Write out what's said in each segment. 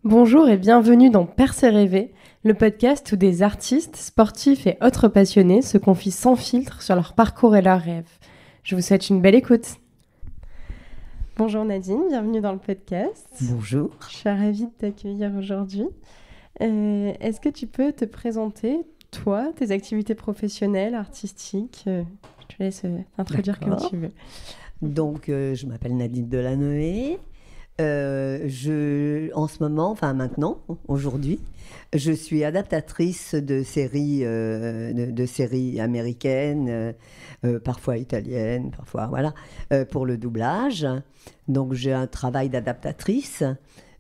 Bonjour et bienvenue dans Percer rêver, le podcast où des artistes, sportifs et autres passionnés se confient sans filtre sur leur parcours et leurs rêves. Je vous souhaite une belle écoute. Bonjour Nadine, bienvenue dans le podcast. Bonjour. Je suis ravie de t'accueillir aujourd'hui. Est-ce que tu peux te présenter, toi, tes activités professionnelles, artistiques Je te laisse t'introduire comme tu veux. Donc, je m'appelle Nadine Delanoë. En ce moment, enfin maintenant, aujourd'hui, je suis adaptatrice de séries, de séries américaines, parfois italiennes, parfois voilà, pour le doublage. Donc j'ai un travail d'adaptatrice.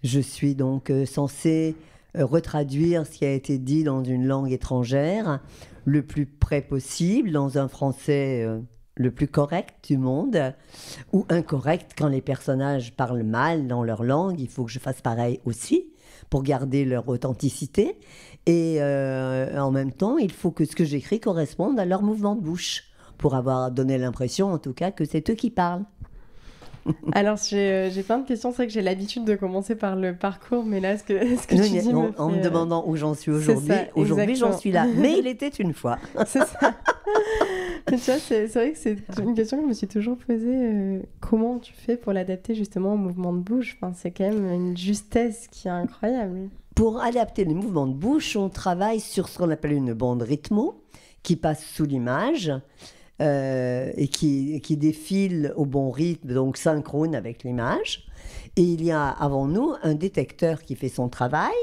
Je suis donc censée retraduire ce qui a été dit dans une langue étrangère le plus près possible, dans un français le plus correct du monde, ou incorrect quand les personnages parlent mal dans leur langue. Il faut que je fasse pareil aussi pour garder leur authenticité. Et en même temps, il faut que ce que j'écris corresponde à leur mouvement de bouche, pour avoir donné l'impression, en tout cas, que c'est eux qui parlent. Alors, j'ai plein de questions. C'est vrai que j'ai l'habitude de commencer par le parcours, mais là, ce que tu dis en me demandant où j'en suis aujourd'hui. Ça, aujourd'hui, j'en suis là. Mais il était une fois. C'est ça. Mais tu vois, c'est vrai que c'est une question que je me suis toujours posée. Comment tu fais pour l'adapter justement au mouvement de bouche? Enfin, c'est quand même une justesse qui est incroyable. Pour adapter les mouvements de bouche, on travaille sur ce qu'on appelle une bande rythmo qui passe sous l'image. Et qui défile au bon rythme, donc synchrone avec l'image. Et il y a avant nous un détecteur qui fait son travail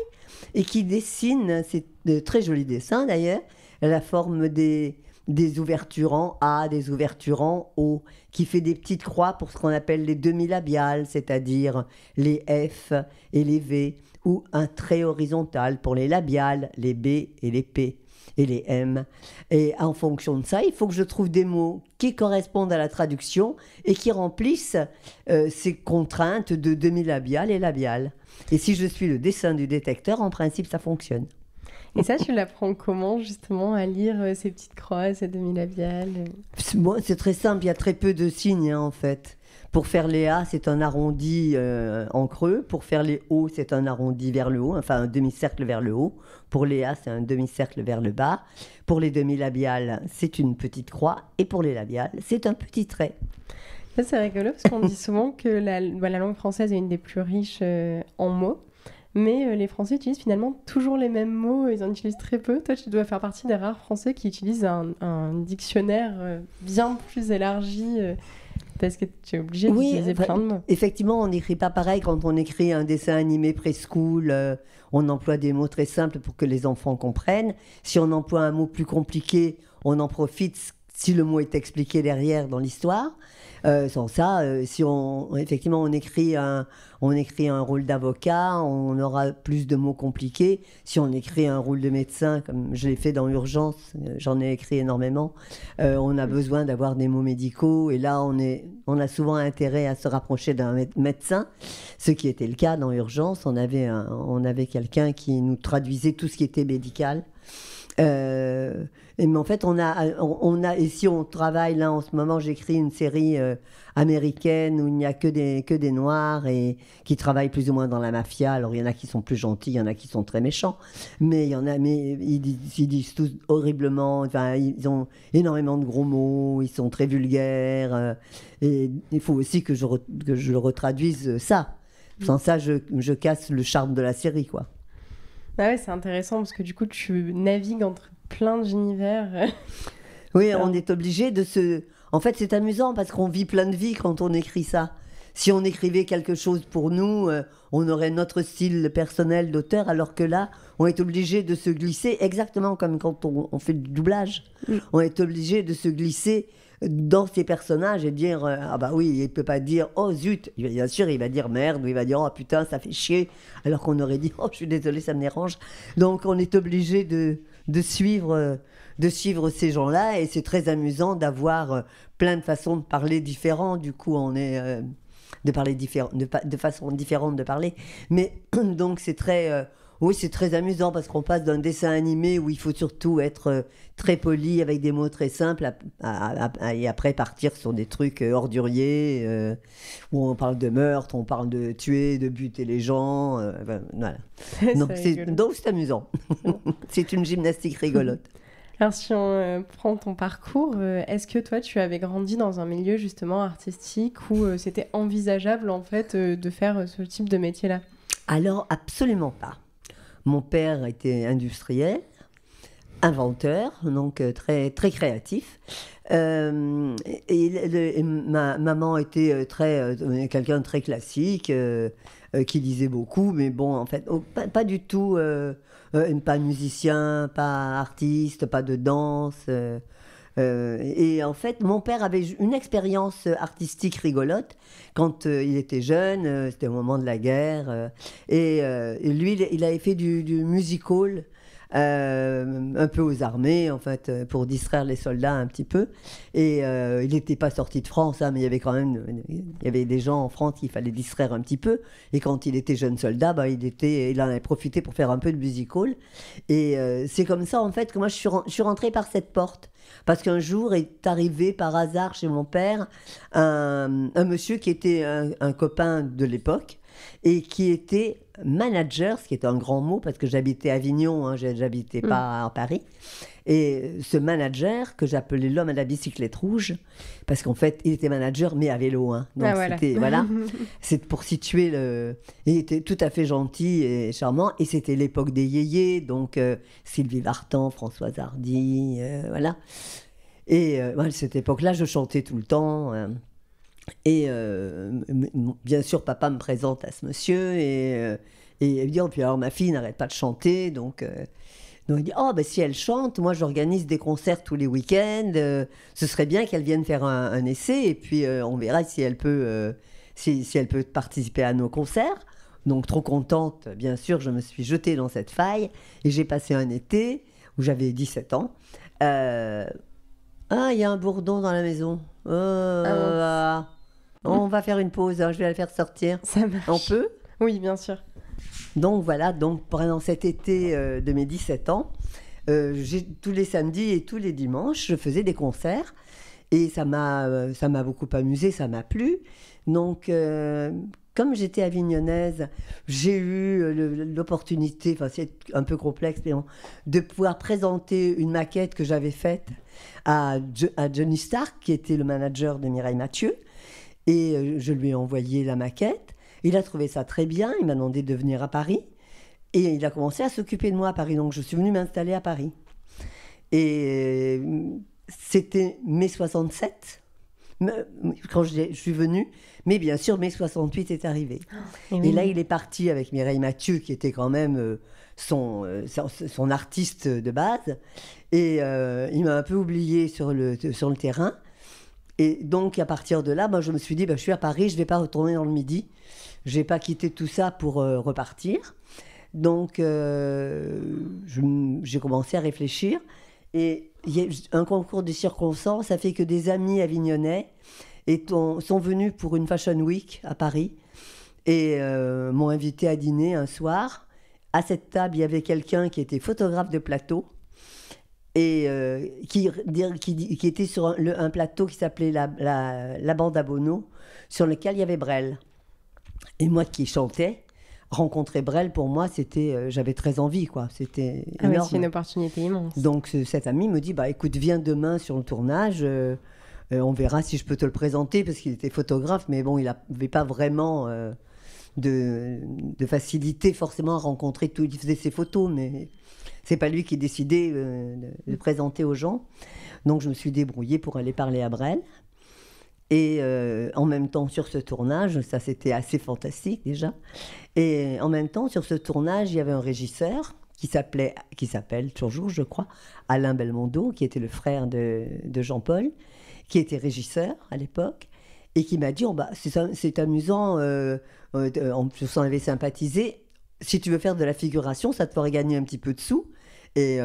et qui dessine, c'est de très jolis dessins d'ailleurs, la forme des ouvertures en A, des ouvertures en O, qui fait des petites croix pour ce qu'on appelle les demi-labiales, c'est-à-dire les F et les V, ou un trait horizontal pour les labiales, les B et les P. Et les M. Et en fonction de ça, il faut que je trouve des mots qui correspondent à la traduction et qui remplissent ces contraintes de demi-labial et labial. Et si je suis le dessin du détecteur, en principe, ça fonctionne. Et ça, tu l'apprends comment, justement, à lire ces petites croix, ces demi-labiales? Bon, c'est très simple, il y a très peu de signes, en fait. Pour faire les A, c'est un arrondi en creux. Pour faire les O, c'est un arrondi vers le haut, enfin un demi-cercle vers le haut. Pour les A, c'est un demi-cercle vers le bas. Pour les demi-labiales, c'est une petite croix. Et pour les labiales, c'est un petit trait. Ça, c'est rigolo parce qu'on dit souvent que la langue française est une des plus riches en mots. Mais les Français utilisent finalement toujours les mêmes mots, ils en utilisent très peu. Toi, tu dois faire partie des rares Français qui utilisent un dictionnaire bien plus élargi parce que tu es obligé d'utiliser plein de mots. Effectivement, on n'écrit pas pareil quand on écrit un dessin animé preschool. On emploie des mots très simples pour que les enfants comprennent. Si on emploie un mot plus compliqué, on en profite si le mot est expliqué derrière dans l'histoire. Sans ça, si effectivement on écrit un rôle d'avocat, on aura plus de mots compliqués. Si on écrit un rôle de médecin, comme je l'ai fait dans Urgence, j'en ai écrit énormément, on a besoin d'avoir des mots médicaux. Et là, on a souvent intérêt à se rapprocher d'un médecin, ce qui était le cas dans Urgence. On avait quelqu'un qui nous traduisait tout ce qui était médical. Mais en fait, et si on travaille là en ce moment, j'écris une série américaine où il n'y a que des Noirs et qui travaillent plus ou moins dans la mafia. Alors il y en a qui sont plus gentils, il y en a qui sont très méchants, mais ils disent tous horriblement. Enfin, ils ont énormément de gros mots, ils sont très vulgaires. Et il faut aussi que je retraduise ça. Sans ça, je casse le charme de la série, quoi. Ah ouais, c'est intéressant parce que du coup, tu navigues entre plein d'univers. Oui, on est obligé de se... En fait, c'est amusant parce qu'on vit plein de vies quand on écrit ça. Si on écrivait quelque chose pour nous, on aurait notre style personnel d'auteur, alors que là, on est obligé de se glisser exactement comme quand on fait du doublage. On est obligé de se glisser dans ces personnages et dire ah bah oui, il peut pas dire oh zut, bien sûr il va dire merde, ou il va dire oh putain ça fait chier, alors qu'on aurait dit oh je suis désolé ça me dérange. Donc on est obligé de suivre ces gens-là, et c'est très amusant d'avoir plein de façons de parler différentes. Du coup on est de parler de façon différente de parler, mais donc c'est très Oui, c'est très amusant parce qu'on passe d'un dessin animé où il faut surtout être très poli avec des mots très simples et après partir sur des trucs orduriers où on parle de meurtre, on parle de tuer, de buter les gens. Voilà. Donc c'est amusant. C'est une gymnastique rigolote. Alors si on prend ton parcours, est-ce que toi tu avais grandi dans un milieu justement artistique où c'était envisageable en fait de faire ce type de métier-là? Alors absolument pas. Mon père était industriel, inventeur, donc très, très créatif. Et ma maman était quelqu'un de très classique, qui lisait beaucoup, mais bon, en fait, pas du tout, pas musicien, pas artiste, pas de danse. Et en fait, mon père avait une expérience artistique rigolote quand il était jeune, c'était au moment de la guerre. Et lui, il avait fait du music hall. Un peu aux armées, en fait, pour distraire les soldats un petit peu. Et il n'était pas sorti de France, hein, mais il y avait quand même il y avait des gens en France qu'il fallait distraire un petit peu. Et quand il était jeune soldat, bah, il en avait profité pour faire un peu de music hall. Et c'est comme ça, en fait, que moi, je suis rentrée par cette porte. Parce qu'un jour est arrivé par hasard chez mon père un monsieur qui était un copain de l'époque et qui était manager, ce qui est un grand mot parce que j'habitais à Avignon, hein, j'habitais pas à Paris. Et ce manager, que j'appelais l'homme à la bicyclette rouge, parce qu'en fait, il était manager, mais à vélo. Hein. Donc, voilà. C'est pour situer le... Il était tout à fait gentil et charmant. Et c'était l'époque des yéyés, donc Sylvie Vartan, Françoise Hardy, voilà. Et cette époque-là, je chantais tout le temps. Et bien sûr, papa me présente à ce monsieur et il me dit, oh, puis alors ma fille n'arrête pas de chanter, donc il dit, oh, ben si elle chante, moi j'organise des concerts tous les week-ends, ce serait bien qu'elle vienne faire un essai et puis on verra si elle peut, si elle peut participer à nos concerts. Donc trop contente, bien sûr, je me suis jetée dans cette faille et j'ai passé un été où j'avais 17 ans. Ah, il y a un bourdon dans la maison. On va faire une pause, hein, je vais la faire sortir. Ça marche. On peut ? Oui, bien sûr. Donc voilà, pendant cet été de mes 17 ans, tous les samedis et tous les dimanches, je faisais des concerts. Et ça m'a beaucoup amusée, ça m'a plu. Donc, comme j'étais avignonnaise, j'ai eu l'opportunité, enfin c'est un peu complexe, mais de pouvoir présenter une maquette que j'avais faite à Johnny Stark, qui était le manager de Mireille Mathieu. Et je lui ai envoyé la maquette. Il a trouvé ça très bien. Il m'a demandé de venir à Paris. Et il a commencé à s'occuper de moi à Paris. Donc, je suis venue m'installer à Paris. Et c'était mai 67, quand je suis venue. Mais bien sûr, mai 68 est arrivé. Et là, il est parti avec Mireille Mathieu, qui était quand même son artiste de base. Et il m'a un peu oubliée sur le terrain. Et donc, à partir de là, je me suis dit, je suis à Paris, je ne vais pas retourner dans le Midi. Je ne vais pas quitter tout ça pour repartir. Donc, j'ai commencé à réfléchir. Et il y a un concours de circonstances, ça fait que des amis avignonnais sont venus pour une Fashion Week à Paris et m'ont invité à dîner un soir. À cette table, il y avait quelqu'un qui était photographe de plateau et qui était sur un plateau qui s'appelait la bande à Bono, sur lequel il y avait Brel. Et moi qui chantais, rencontrer Brel, pour moi, j'avais très envie, quoi. C'était énorme. C'est une opportunité immense. Donc cet ami me dit, écoute, viens demain sur le tournage, on verra si je peux te le présenter, parce qu'il était photographe, mais bon, il n'avait pas vraiment de facilité forcément à rencontrer tout. Il faisait ses photos, mais c'est pas lui qui décidait de présenter aux gens. Donc je me suis débrouillée pour aller parler à Brel. Et en même temps, sur ce tournage, ça c'était assez fantastique déjà. Et en même temps, sur ce tournage, il y avait un régisseur qui s'appelle toujours, je crois, Alain Belmondo, qui était le frère de Jean-Paul, qui était régisseur à l'époque, et qui m'a dit, c'est amusant, en plus on avait sympathisé, si tu veux faire de la figuration, ça te ferait gagner un petit peu de sous, et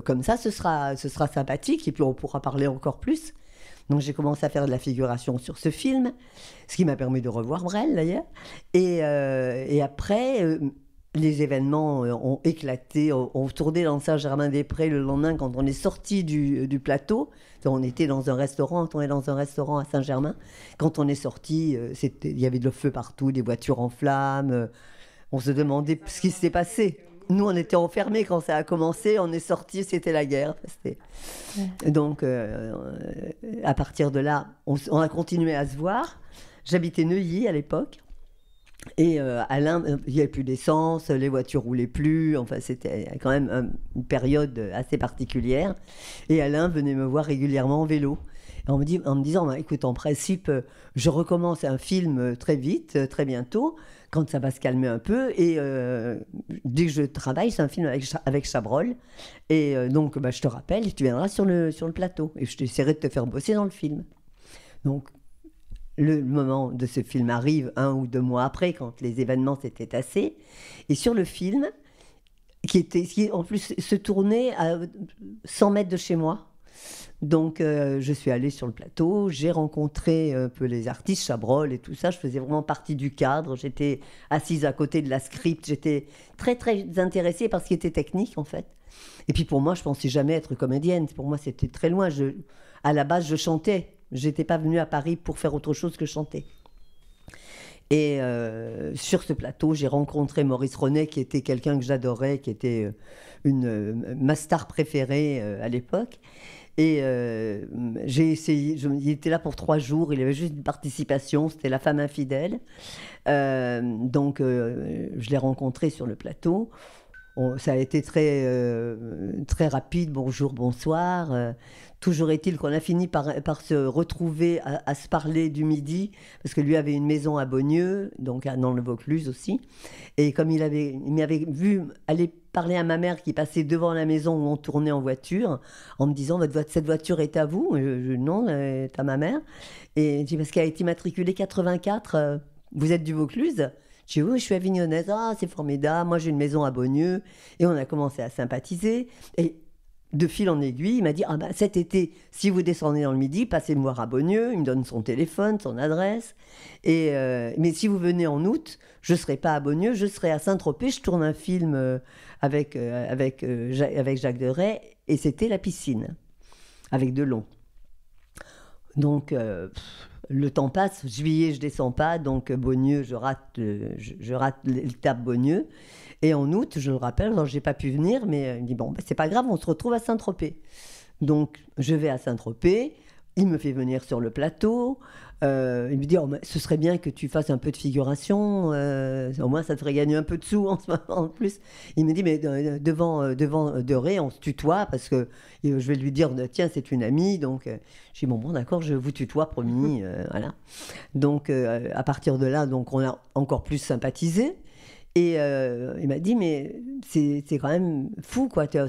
comme ça, ce sera sympathique, et puis on pourra parler encore plus. Donc j'ai commencé à faire de la figuration sur ce film, ce qui m'a permis de revoir Brel d'ailleurs. Et après, les événements ont éclaté, ont tourné dans Saint-Germain-des-Prés le lendemain quand on est sorti du plateau. On était dans un restaurant, on est dans un restaurant à Saint-Germain. Quand on est sorti, il y avait de le feu partout, des voitures en flammes. On se demandait ce qui s'était passé. Nous, on était enfermés quand ça a commencé. On est sortis, c'était la guerre. Donc, à partir de là, on a continué à se voir. J'habitais Neuilly à l'époque. Et Alain, il n'y avait plus d'essence, les voitures roulaient plus. Enfin, c'était quand même une période assez particulière. Et Alain venait me voir régulièrement en vélo. Et en me disant, bah, écoute, en principe, je recommence un film très vite, très bientôt, quand ça va se calmer un peu. Et dès que je travaille, c'est un film avec Chabrol. Et donc, bah, je te rappelle, et tu viendras sur le plateau. Et je t'essaierai de te faire bosser dans le film. Donc, le moment de ce film arrive 1 ou 2 mois après, quand les événements s'étaient tassés. Et sur le film, qui en plus se tournait à 100 mètres de chez moi. Donc, je suis allée sur le plateau, j'ai rencontré un peu les artistes, Chabrol et tout ça. Je faisais vraiment partie du cadre. J'étais assise à côté de la script. J'étais très, très intéressée par ce qui était technique, en fait. Et puis, pour moi, je pensais jamais être comédienne. Pour moi, c'était très loin. À la base, je chantais. Je n'étais pas venue à Paris pour faire autre chose que chanter. Et sur ce plateau, j'ai rencontré Maurice Ronet, qui était quelqu'un que j'adorais, qui était ma star préférée à l'époque. Et j'ai essayé, il était là pour 3 jours, il avait juste une participation, c'était La femme infidèle. Donc je l'ai rencontré sur le plateau. Ça a été très, très rapide, bonjour, bonsoir. Toujours est-il qu'on a fini par se retrouver à se parler du midi, parce que lui avait une maison à Beaunieu, donc dans le Vaucluse aussi. Et comme il m'avait vu aller parler à ma mère qui passait devant la maison où on tournait en voiture, en me disant, cette voiture est à vous? Non, elle est à ma mère. Et je dis, parce qu'elle a été immatriculée 84, vous êtes du Vaucluse? Je dis, oui, je suis avignonnaise. Ah, c'est formidable. Moi, j'ai une maison à Beaunieu. Et on a commencé à sympathiser. Et de fil en aiguille, il m'a dit, ah ben, cet été, si vous descendez dans le Midi, passez me voir à Beaunieu. Il me donne son téléphone, son adresse. Mais si vous venez en août, je ne serai pas à Beaunieu, je serai à Saint-Tropez. Je tourne un film avec Jacques Deray. Et c'était La piscine, avec Delon. Donc, le temps passe, juillet, je descends pas, donc Beaunieu, je rate l'étape Beaunieu. Et en août, je le rappelle, alors j'ai pas pu venir, mais il me dit, bon, c'est pas grave, on se retrouve à Saint-Tropez. Donc, je vais à Saint-Tropez, il me fait venir sur le plateau, il me dit, oh, ce serait bien que tu fasses un peu de figuration, au moins ça te ferait gagner un peu de sous en ce moment en plus. Il me dit, mais devant Deray, on se tutoie, parce que je vais lui dire, tiens, c'est une amie, donc j'ai dit, bon, d'accord, je vous tutoie, promis, voilà. Donc, à partir de là, donc, on a encore plus sympathisé. Et il m'a dit, mais c'est quand même fou, quoi. Tu as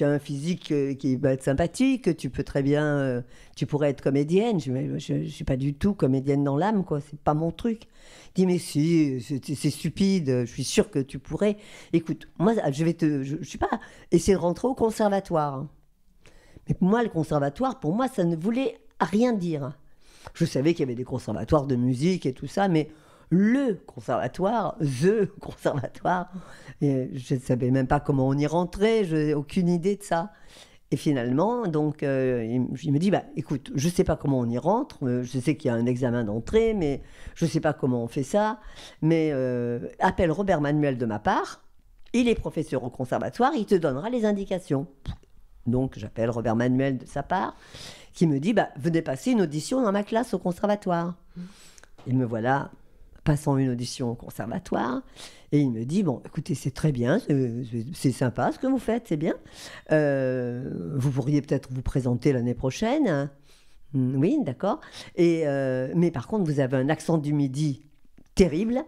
un physique qui va être sympathique, tu peux très bien, tu pourrais être comédienne. Je ne suis pas du tout comédienne dans l'âme, quoi. C'est pas mon truc. Il dit, mais si, c'est stupide, je suis sûre que tu pourrais. Écoute, moi, je sais pas, essayer de rentrer au conservatoire. Hein. Mais moi, le conservatoire, pour moi, ça ne voulait rien dire. Je savais qu'il y avait des conservatoires de musique et tout ça, mais le conservatoire, et je ne savais même pas comment on y rentrait, je n'avais aucune idée de ça. Et finalement, donc, il me dit, bah, écoute, je ne sais pas comment on y rentre, je sais qu'il y a un examen d'entrée, mais je ne sais pas comment on fait ça, mais appelle Robert Manuel de ma part, il est professeur au conservatoire, il te donnera les indications. Donc, j'appelle Robert Manuel de sa part, qui me dit, bah, venez passer une audition dans ma classe au conservatoire. Et me voilà passant une audition au conservatoire, et il me dit, bon, écoutez, c'est très bien, c'est sympa ce que vous faites, c'est bien. Vous pourriez peut-être vous présenter l'année prochaine. Oui, d'accord. Mais par contre, vous avez un accent du Midi terrible.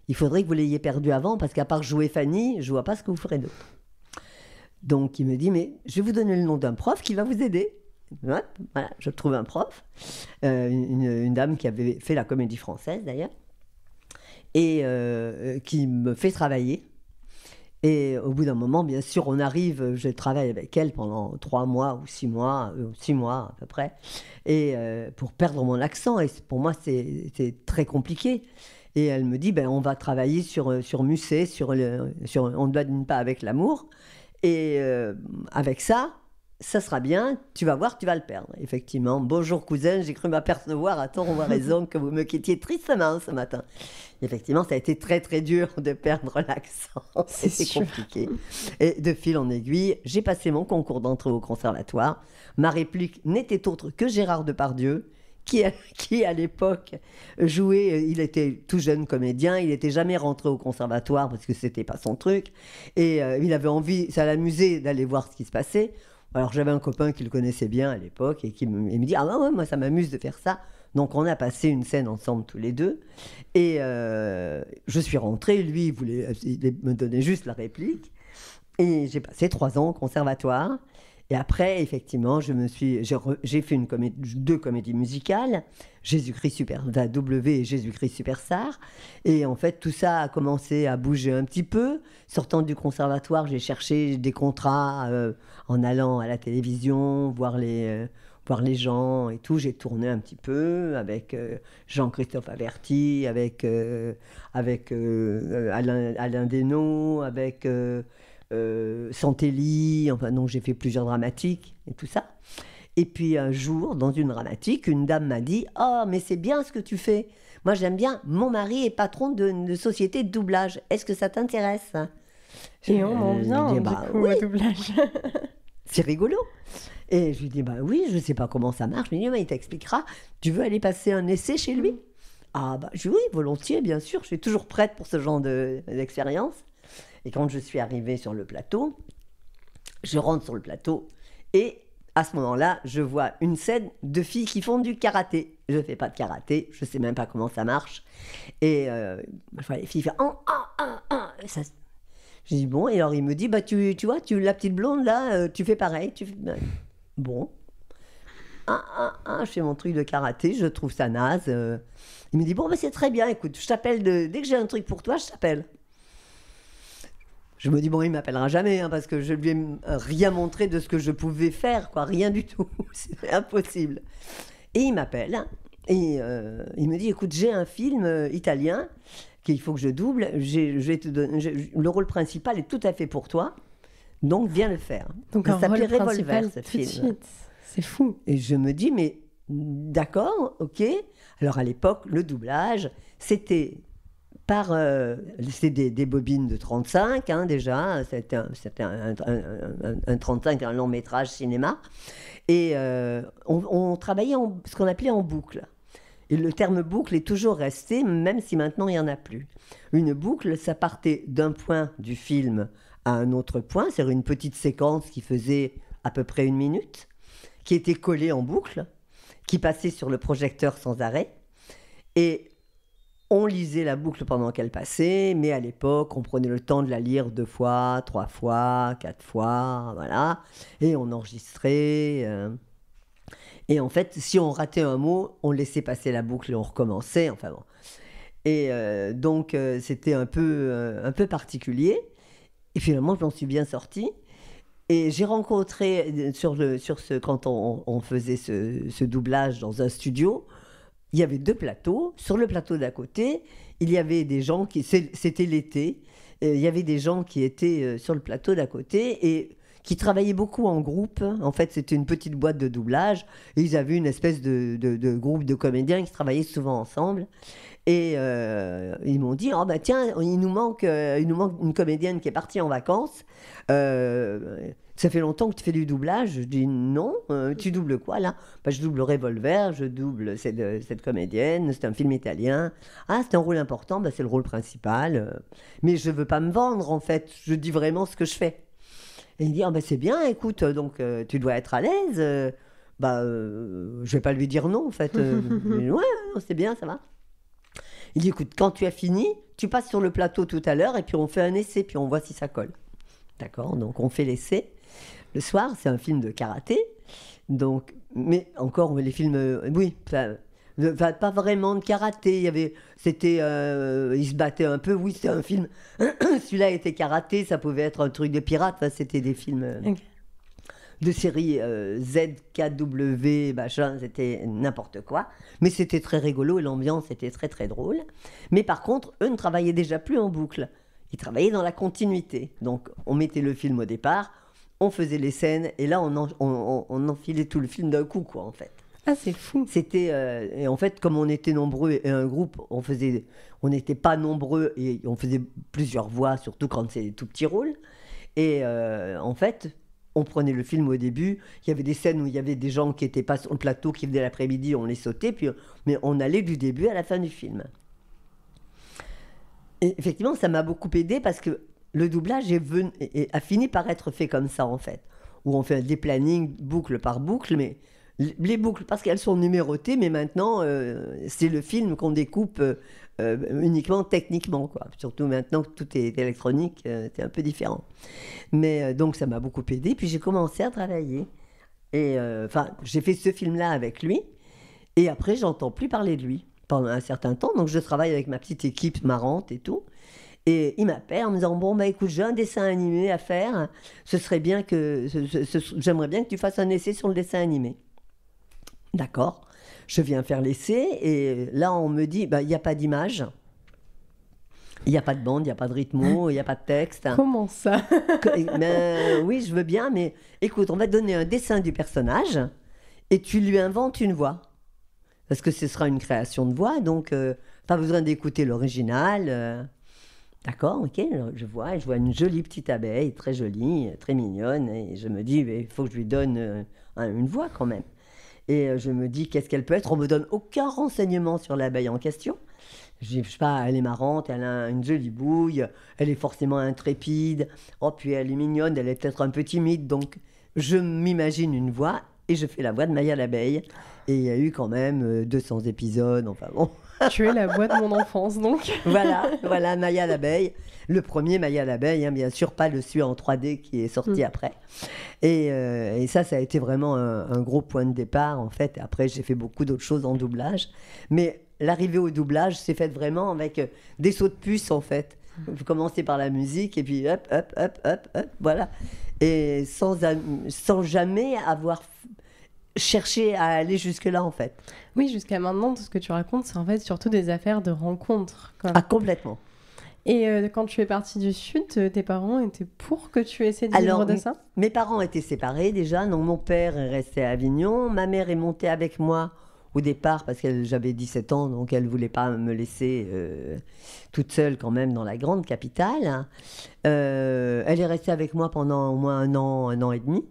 Il faudrait que vous l'ayez perdu avant, parce qu'à part jouer Fanny, je ne vois pas ce que vous ferez d'autre. Donc, il me dit, mais je vais vous donner le nom d'un prof qui va vous aider. Voilà, je trouve un prof, une dame qui avait fait la Comédie Française, d'ailleurs, et qui me fait travailler. Et au bout d'un moment, bien sûr, on arrive, je travaille avec elle pendant 3 mois ou 6 mois, 6 mois à peu près, et pour perdre mon accent. Et pour moi, c'est très compliqué. Et elle me dit, on va travailler sur Musset, On ne badine pas avec l'amour. Et avec ça, ça sera bien, tu vas voir, tu vas le perdre. Effectivement, bonjour cousin, j'ai cru m'apercevoir à tort ou à raison que vous me quittiez tristement ce matin. Effectivement, ça a été très très dur de perdre l'accent, c'était compliqué. Et de fil en aiguille, j'ai passé mon concours d'entrée au conservatoire. Ma réplique n'était autre que Gérard Depardieu, qui à l'époque jouait, il était tout jeune comédien, il n'était jamais rentré au conservatoire parce que c'était pas son truc. Et il avait envie, ça l'amusait d'aller voir ce qui se passait. Alors j'avais un copain qui le connaissait bien à l'époque et il me dit « Ah ouais, moi ça m'amuse de faire ça ». Donc on a passé une scène ensemble tous les deux. Et je suis rentrée, lui il me donnait juste la réplique. Et j'ai passé 3 ans au conservatoire. Et après, effectivement, j'ai fait deux comédies musicales, W et Jésus-Christ Superstar. Et en fait, tout ça a commencé à bouger un petit peu. Sortant du conservatoire, j'ai cherché des contrats en allant à la télévision, voir les gens et tout. J'ai tourné un petit peu avec Jean-Christophe Averty, avec Alain Desnaux, avec... Santelli, enfin donc j'ai fait plusieurs dramatiques et tout ça. Et puis un jour, dans une dramatique, une dame m'a dit « Oh, mais c'est bien ce que tu fais. Moi j'aime bien, mon mari est patron de société de doublage. Est-ce que ça t'intéresse ?» Et on en vient, du coup, oui. Au doublage. C'est rigolo. Et je lui dis « Bah oui, je ne sais pas comment ça marche. » Mais il t'expliquera. Tu veux aller passer un essai chez lui ? Ah bah oui, volontiers, bien sûr. Je suis toujours prête pour ce genre d'expérience. Et quand je suis arrivée sur le plateau, je rentre sur le plateau et à ce moment-là, je vois une scène de filles qui font du karaté. Je ne fais pas de karaté, je ne sais même pas comment ça marche. Et je vois les filles faire ça. Je dis bon, et alors il me dit tu vois, la petite blonde là, tu fais pareil. Bon. Je fais mon truc de karaté, je trouve ça naze. Il me dit bon, c'est très bien, écoute, je t'appelle dès que j'ai un truc pour toi, je t'appelle. Je me dis, bon, il ne m'appellera jamais, parce que je lui ai rien montré de ce que je pouvais faire, quoi, rien du tout. C'est impossible. Et il m'appelle, et il me dit, écoute, j'ai un film italien qu'il faut que je double, je vais te donner, le rôle principal est tout à fait pour toi, donc viens le faire. Donc ça s'appelait Revolver, ce film. Suite. C'est fou. Et je me dis, mais d'accord, ok. Alors à l'époque, le doublage, c'était... C'était des bobines de 35, déjà. C'était un 35, un long métrage cinéma. Et on travaillait ce qu'on appelait en boucle. Et le terme boucle est toujours resté, même si maintenant il n'y en a plus. Une boucle, ça partait d'un point du film à un autre point, c'est-à-dire une petite séquence qui faisait à peu près 1 minute, qui était collée en boucle, qui passait sur le projecteur sans arrêt. Et on lisait la boucle pendant qu'elle passait, mais à l'époque, on prenait le temps de la lire 2 fois, 3 fois, 4 fois, voilà. Et on enregistrait. Et en fait, si on ratait un mot, on laissait passer la boucle et on recommençait. Enfin bon. Et donc, c'était un peu particulier. Et finalement, je m'en suis bien sortie. Et j'ai rencontré, quand on faisait ce doublage dans un studio, il y avait 2 plateaux. Sur le plateau d'à côté, il y avait des gens c'était l'été, il y avait des gens qui étaient sur le plateau d'à côté et qui travaillaient beaucoup en groupe. En fait, c'était une petite boîte de doublage et ils avaient une espèce de groupe de comédiens qui travaillaient souvent ensemble. Et ils m'ont dit, tiens, il nous manque une comédienne qui est partie en vacances. Ça fait longtemps que tu fais du doublage. Je dis non, tu doubles quoi là ? Je double Revolver, je double cette comédienne, c'est un film italien. Ah, c'est un rôle important, c'est le rôle principal. Mais je ne veux pas me vendre en fait, je dis vraiment ce que je fais. Et il dit, c'est bien, écoute, donc tu dois être à l'aise. Je ne vais pas lui dire non en fait. Ouais, c'est bien, ça va. Il dit, écoute, quand tu as fini, tu passes sur le plateau tout à l'heure et puis on fait un essai, puis on voit si ça colle. D'accord, donc on fait l'essai. Le soir, c'est un film de karaté. Donc, mais encore, les films... oui, pas vraiment de karaté. Il se battaient un peu. Oui, c'était un film... Celui-là était karaté, ça pouvait être un truc de pirate. C'était des films... de série ZKW, machin, c'était n'importe quoi. Mais c'était très rigolo et l'ambiance était très très drôle. Mais par contre, eux ne travaillaient déjà plus en boucle. Ils travaillaient dans la continuité. Donc on mettait le film au départ, on faisait les scènes et là on enfilait tout le film d'un coup, quoi, en fait. Ah, c'est fou. C'était et en fait, comme on était nombreux et un groupe, on n'était pas nombreux et on faisait plusieurs voix, surtout quand c'est des tout petits rôles. Et en fait, on prenait le film au début. Il y avait des scènes où il y avait des gens qui n'étaient pas sur le plateau, qui venaient l'après-midi, on les sautait, mais on allait du début à la fin du film. Et effectivement, ça m'a beaucoup aidé parce que le doublage a fini par être fait comme ça, en fait, où on fait des plannings boucle par boucle, mais les boucles, parce qu'elles sont numérotées, mais maintenant, c'est le film qu'on découpe uniquement techniquement, quoi. Surtout maintenant que tout est électronique, c'est un peu différent. Mais donc, ça m'a beaucoup aidé. Puis j'ai commencé à travailler. Et j'ai fait ce film-là avec lui. Et après, j'entends plus parler de lui pendant un certain temps. Donc, je travaille avec ma petite équipe marrante et tout. Et il m'appelle en me disant, bon, bah écoute, j'ai un dessin animé à faire. Ce serait bien j'aimerais bien que tu fasses un essai sur le dessin animé. D'accord, je viens faire l'essai et là on me dit, il n'y a pas d'image, il n'y a pas de bande, il n'y a pas de rythmo, il n'y a pas de texte. Comment ça? Oui, je veux bien, mais écoute, on va te donner un dessin du personnage et tu lui inventes une voix. Parce que ce sera une création de voix, donc pas besoin d'écouter l'original. D'accord, ok, je vois une jolie petite abeille, très jolie, très mignonne, et je me dis, il faut que je lui donne une voix quand même. Et je me dis, qu'est-ce qu'elle peut être? On ne me donne aucun renseignement sur l'abeille en question. Je ne sais pas, elle est marrante, elle a une jolie bouille, elle est forcément intrépide. Oh, puis elle est mignonne, elle est peut-être un peu timide. Donc, je m'imagine une voix et je fais la voix de Maya l'abeille. Et il y a eu quand même 200 épisodes, enfin bon. Tu es la voix de mon enfance, donc. Voilà, Maya l'abeille. Le premier Maya l'abeille, hein, bien sûr, pas le celui en 3D qui est sorti après. Et ça a été vraiment un gros point de départ, en fait. Après, j'ai fait beaucoup d'autres choses en doublage. Mais l'arrivée au doublage s'est faite vraiment avec des sauts de puce, en fait. Je commençais par la musique, et puis hop, hop, hop, hop, hop, voilà. Et sans jamais avoir cherché à aller jusque-là, en fait. Oui, jusqu'à maintenant, tout ce que tu racontes, c'est en fait surtout des affaires de rencontres, quoi. Ah, complètement. Et quand tu es partie du Sud, tes parents étaient pour que tu essaies de vivre de ça? Mes parents étaient séparés déjà. Donc, mon père est resté à Avignon. Ma mère est montée avec moi au départ parce que j'avais 17 ans, donc elle ne voulait pas me laisser toute seule quand même dans la grande capitale. Elle est restée avec moi pendant au moins un an et demi.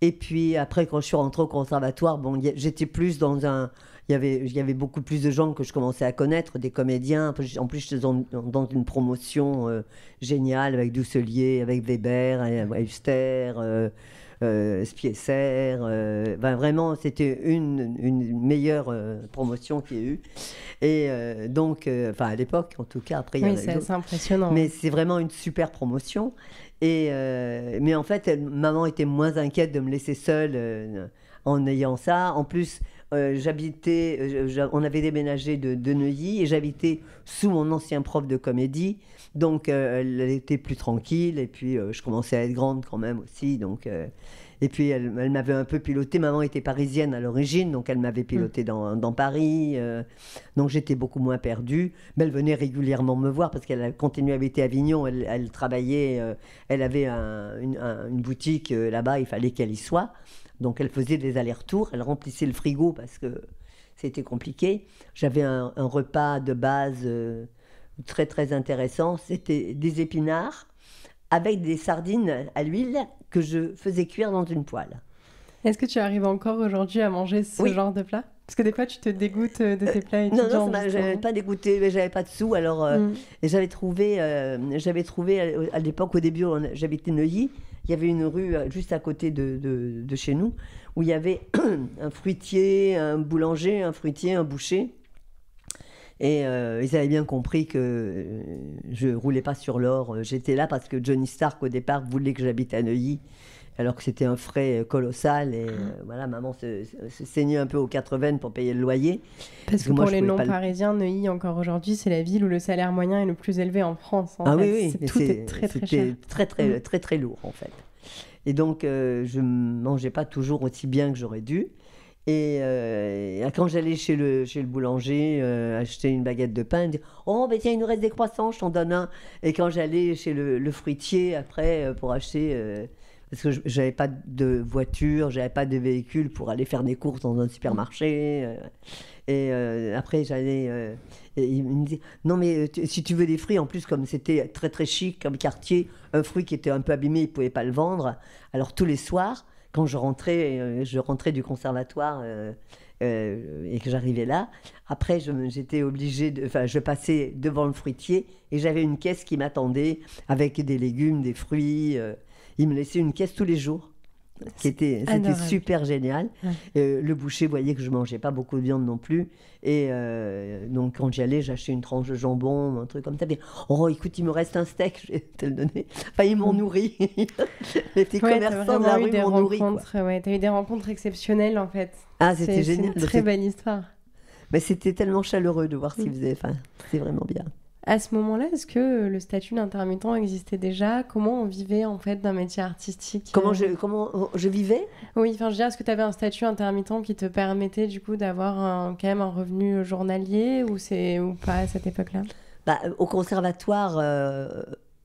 Et puis après, quand je suis rentrée au conservatoire, bon, j'étais plus dans un... Il y avait beaucoup plus de gens que je commençais à connaître, des comédiens. En plus, j'étais dans une promotion géniale avec Doucelier, avec Weber, Huster, Spiesser. Vraiment, c'était une meilleure promotion qu'il y a eu. Et donc, à l'époque, en tout cas, après, il y en a c'est assez impressionnant. Mais c'est vraiment une super promotion. Mais en fait, maman était moins inquiète de me laisser seule en ayant ça. En plus, on avait déménagé de Neuilly et j'habitais sous mon ancien prof de comédie. Donc, elle était plus tranquille. Et puis, je commençais à être grande quand même aussi. Donc, et puis, elle m'avait un peu pilotée. Maman était parisienne à l'origine, donc elle m'avait pilotée dans Paris. Donc, j'étais beaucoup moins perdue. Mais elle venait régulièrement me voir parce qu'elle a continué à habiter à Avignon. Elle travaillait, elle avait une boutique là-bas, il fallait qu'elle y soit. Donc, elle faisait des allers-retours. Elle remplissait le frigo parce que c'était compliqué. J'avais un repas de base très, très intéressant. C'était des épinards avec des sardines à l'huile que je faisais cuire dans une poêle. Est-ce que tu arrives encore aujourd'hui à manger ce genre de plat? Parce que des fois, tu te dégoûtes de tes plats étudiants. Non, je n'avais pas dégoûté, mais j'avais pas de sous. Alors, et j'avais trouvé à l'époque, au début, j'habitais Neuilly. Il y avait une rue juste à côté de chez nous où il y avait un fruitier, un boulanger, un fruitier, un boucher. Et ils avaient bien compris que je ne roulais pas sur l'or. J'étais là parce que Johnny Stark, au départ, voulait que j'habite à Neuilly, alors que c'était un frais colossal. Et voilà, maman se saignait un peu aux 80 pour payer le loyer. Parce que pour les non-parisiens, Neuilly, encore aujourd'hui, c'est la ville où le salaire moyen est le plus élevé en France. Oui, tout est très, très cher. C'était très, très lourd, en fait. Et donc, je ne mangeais pas toujours aussi bien que j'aurais dû. Et quand j'allais chez le boulanger acheter une baguette de pain, il me disait «Oh, ben tiens, il nous reste des croissants, je t'en donne un». Et quand j'allais chez le fruitier après pour acheter, parce que je n'avais pas de voiture, j'avais pas de véhicule pour aller faire des courses dans un supermarché. Après, j'allais. Et il me disait «Non, mais si tu veux des fruits, en plus, comme c'était très très chic comme quartier, un fruit qui était un peu abîmé, il ne pouvait pas le vendre. Alors tous les soirs, quand je rentrais du conservatoire et que j'arrivais là, après j'étais obligée je passais devant le fruitier et j'avais une caisse qui m'attendait avec des légumes, des fruits. Il me laissait une caisse tous les jours. C'était super génial. Ouais. Le boucher voyait que je mangeais pas beaucoup de viande non plus. Et donc, quand j'y allais, j'achetais une tranche de jambon, un truc comme ça. Mais, oh, écoute, il me reste un steak, je vais te le donner. Enfin, ils m'ont nourri. Les petits commerçants de la rue m'ont nourri. Ouais, tu as eu des rencontres exceptionnelles, en fait. Ah, c'était génial. C'est une très belle histoire. Mais c'était tellement chaleureux de voir ce qu'ils faisaient. Enfin, c'est vraiment bien. À ce moment-là, est-ce que le statut d'intermittent existait déjà? Comment on vivait en fait d'un métier artistique? Comment je vivais? Oui, enfin, je veux dire, est-ce que tu avais un statut intermittent qui te permettait du coup d'avoir quand même un revenu journalier ou pas à cette époque-là? Au conservatoire,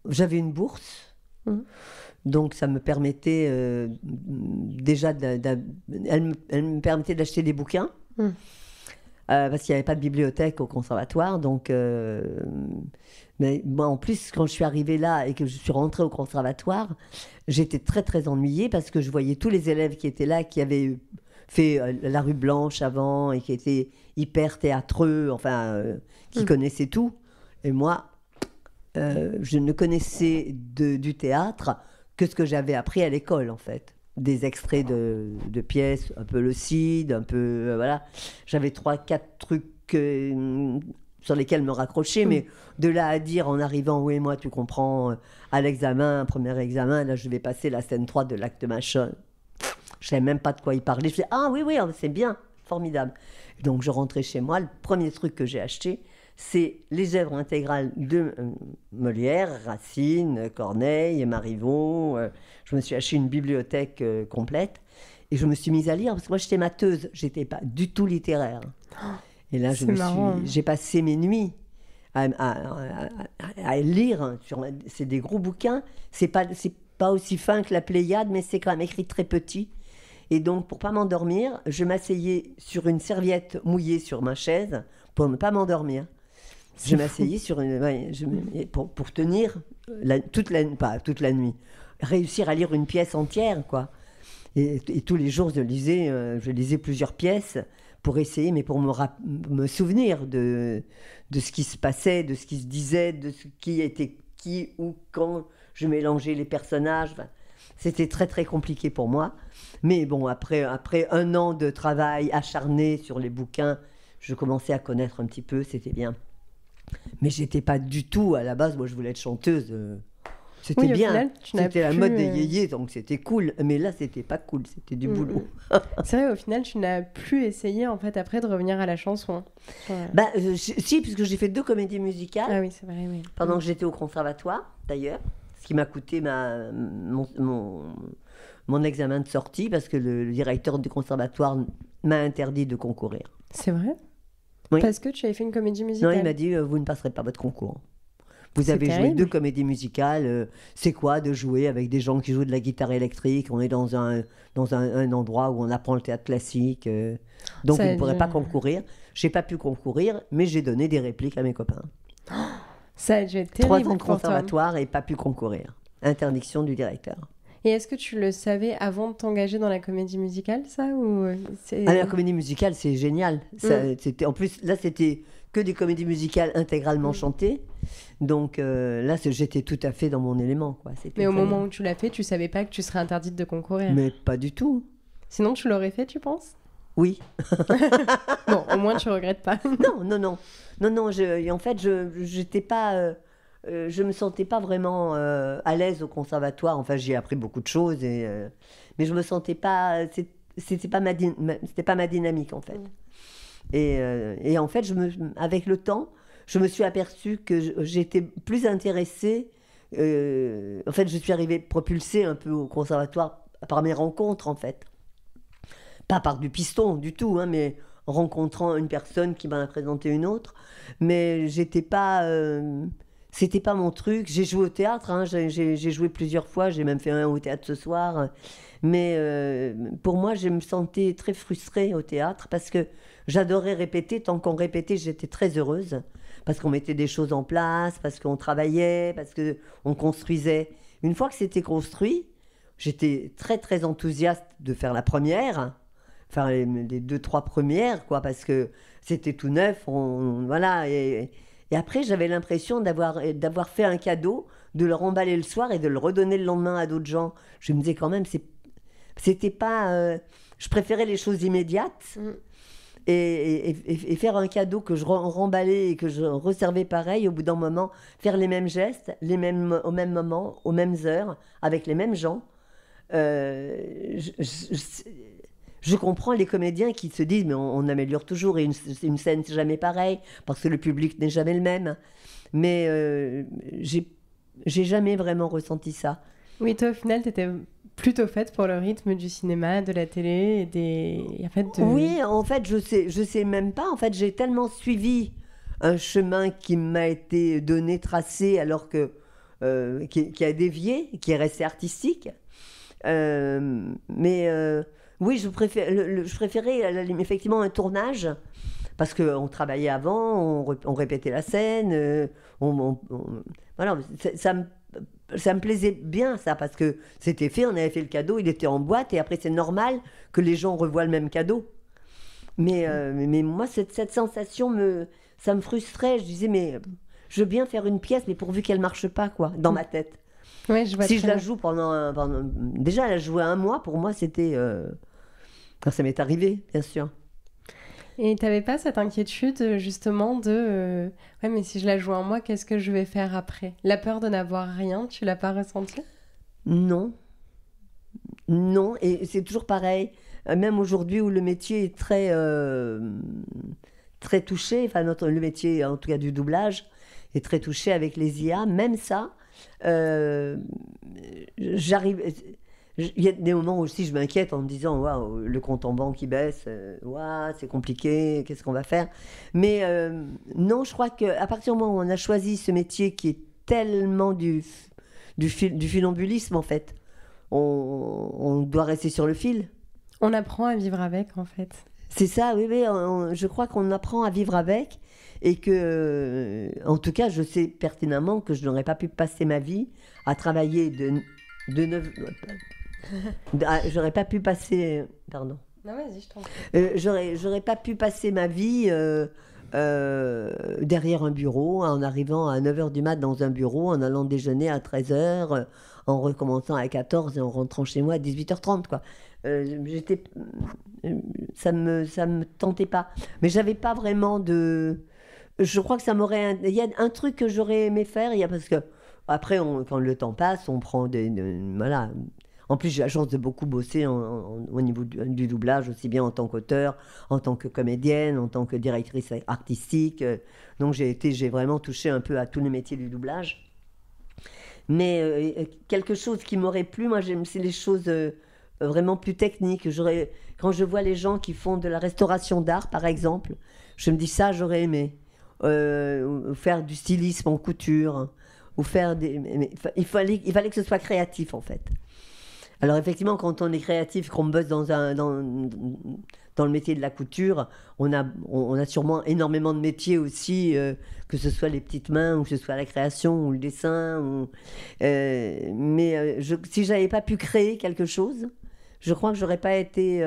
j'avais une bourse. Donc ça me permettait déjà elle me permettait d'acheter des bouquins. Parce qu'il n'y avait pas de bibliothèque au conservatoire. Donc, mais moi, en plus, quand je suis arrivée là et que je suis rentrée au conservatoire, j'étais très, très ennuyée parce que je voyais tous les élèves qui étaient là, qui avaient fait la rue Blanche avant et qui étaient hyper théâtreux, enfin, qui connaissaient tout. Et moi, je ne connaissais du théâtre que ce que j'avais appris à l'école, en fait. Des extraits de pièces, un peu le Cid, un peu... voilà. J'avais 3-4 trucs sur lesquels me raccrocher, mais de là à dire, en arrivant, oui, moi, tu comprends, à l'examen, premier examen, là, je vais passer la scène 3 de l'acte machin. Je ne savais même pas de quoi il parlait. Je disais, ah oui, c'est bien, formidable. Donc, je rentrais chez moi. Le premier truc que j'ai acheté, c'est les œuvres intégrales de Molière, Racine, Corneille, Marivaux. Je me suis acheté une bibliothèque complète et je me suis mise à lire parce que moi j'étais matheuse, j'étais pas du tout littéraire. Et là j'ai passé mes nuits à lire. C'est des gros bouquins, c'est pas aussi fin que la Pléiade, mais c'est quand même écrit très petit. Et donc pour pas m'endormir, je m'asseyais sur une serviette mouillée sur ma chaise pour ne pas m'endormir. Je m'asseyais sur pour tenir toute la nuit. Réussir à lire une pièce entière, quoi. Et tous les jours, je lisais plusieurs pièces pour essayer, mais pour me souvenir de ce qui se passait, de ce qui se disait, de ce qui était qui, où, quand je mélangeais les personnages. Enfin, c'était très, très compliqué pour moi. Mais bon, après 1 an de travail acharné sur les bouquins, je commençais à connaître un petit peu, c'était bien. Mais j'étais pas du tout, à la base, moi je voulais être chanteuse. C'était bien, final, c'était la mode des yéyés, donc c'était cool. Mais là, c'était pas cool, c'était du boulot. C'est vrai, au final, tu n'as plus essayé, en fait, après, de revenir à la chanson. Si, puisque j'ai fait 2 comédies musicales. Ah oui, c'est vrai, oui. Pendant que j'étais au conservatoire, d'ailleurs. Ce qui m'a coûté mon examen de sortie, parce que le directeur du conservatoire m'a interdit de concourir. C'est vrai? Oui. Parce que tu avais fait une comédie musicale? Non, il m'a dit, vous ne passerez pas votre concours. Vous avez joué 2 comédies musicales. C'est quoi de jouer avec des gens qui jouent de la guitare électrique? On est dans un endroit où on apprend le théâtre classique. Donc, vous ne pourrez pas concourir. Je n'ai pas pu concourir, mais j'ai donné des répliques à mes copains. Ça a dû être terrible. 3 ans de conservatoire et pas pu concourir. Interdiction du directeur. Et est-ce que tu le savais avant de t'engager dans la comédie musicale, ça ou la comédie musicale, c'est génial. En plus, là, c'était que des comédies musicales intégralement chantées. Donc là, j'étais tout à fait dans mon élément, quoi. Mais au moment où tu l'as fait, tu savais pas que tu serais interdite de concourir? Mais pas du tout. Sinon, tu l'aurais fait, tu penses? Oui. Bon, au moins, tu regrettes pas. Non. En fait, j'étais pas... je me sentais pas vraiment à l'aise au conservatoire. Enfin, j'ai appris beaucoup de choses, mais je me sentais pas... C'était pas ma dynamique, en fait. Et en fait, avec le temps, je me suis aperçue que j'étais plus intéressée En fait, je suis arrivée propulsée un peu au conservatoire par mes rencontres, en fait. Pas par du piston du tout, hein, mais en rencontrant une personne qui m'en a présenté une autre. Mais c'était pas mon truc. J'ai joué au théâtre, hein, j'ai joué plusieurs fois, j'ai même fait un au théâtre ce soir. Mais pour moi, je me sentais très frustrée au théâtre parce que j'adorais répéter. Tant qu'on répétait, j'étais très heureuse. Parce qu'on mettait des choses en place, parce qu'on travaillait, parce qu'on construisait. Une fois que c'était construit, j'étais très très enthousiaste de faire la première, faire les deux, trois premières, quoi, parce que c'était tout neuf. Voilà. Et après, j'avais l'impression d'avoir fait un cadeau, de le remballer le soir et de le redonner le lendemain à d'autres gens. Je me disais quand même, c'était pas. Je préférais les choses immédiates. Et faire un cadeau que je remballais et que je resservais pareil, au bout d'un moment, faire les mêmes gestes, au même moment, aux mêmes heures, avec les mêmes gens. Je comprends les comédiens qui se disent, mais on améliore toujours, et une scène, c'est jamais pareil, parce que le public n'est jamais le même. Mais j'ai jamais vraiment ressenti ça. Oui, toi, au final, tu étais plutôt faite pour le rythme du cinéma, de la télé Oui, en fait, je sais même pas. En fait, j'ai tellement suivi un chemin qui m'a été donné, tracé, alors que qui a dévié, qui est resté artistique. Oui, je préférais effectivement un tournage parce qu'on travaillait avant, on répétait la scène, voilà, ça me plaisait bien ça parce que c'était fait, on avait fait le cadeau, il était en boîte et après c'est normal que les gens revoient le même cadeau. Mais moi, cette sensation, ça me frustrait. Je disais, mais je veux bien faire une pièce, mais pourvu qu'elle marche pas, quoi, dans ma tête. Ouais, je vois Si je la bien. joue Déjà, la jouer un mois, pour moi, c'était... Quand ça m'est arrivé, bien sûr. Et t'avais pas cette inquiétude justement ouais, mais si je la joue un mois, qu'est-ce que je vais faire après? La peur de n'avoir rien, tu l'as pas ressenti? Non, non, et c'est toujours pareil. Même aujourd'hui où le métier est très touché, enfin le métier en tout cas du doublage est très touché avec les IA, même ça, euh, j'arrive... Il y a des moments où aussi je m'inquiète en me disant waouh, le compte en banque qui baisse, waouh, c'est compliqué, qu'est-ce qu'on va faire? Mais non, je crois qu'à partir du moment où on a choisi ce métier qui est tellement du funambulisme en fait, on doit rester sur le fil. On apprend à vivre avec, en fait. C'est ça, oui, oui, je crois qu'on apprend à vivre avec et que, en tout cas, je sais pertinemment que je n'aurais pas pu passer ma vie à travailler de 9... j'aurais pas pu passer... Pardon. Non, vas-y, je t'en prie. J'aurais pas pu passer ma vie derrière un bureau, en arrivant à 9h du mat dans un bureau, en allant déjeuner à 13h, en recommençant à 14 et en rentrant chez moi à 18h30, quoi. Ça me tentait pas. Mais j'avais pas vraiment de... Je crois que ça m'aurait... Il y a un truc que j'aurais aimé faire, parce que après, quand le temps passe, on prend voilà. En plus, j'ai la chance de beaucoup bosser au niveau du doublage, aussi bien en tant qu'auteur, en tant que comédienne, en tant que directrice artistique. Donc j'ai vraiment touché un peu à tous les métiers du doublage. Mais quelque chose qui m'aurait plu, moi, c'est les choses vraiment plus techniques. Quand je vois les gens qui font de la restauration d'art, par exemple, je me dis ça, j'aurais aimé. Ou faire du stylisme en couture, ou faire il fallait que ce soit créatif, en fait. Alors effectivement, quand on est créatif, qu'on bosse dans le métier de la couture, on a sûrement énormément de métiers aussi, que ce soit les petites mains, ou que ce soit la création, ou le dessin. Si j'avais pas pu créer quelque chose, je crois que j'aurais pas été...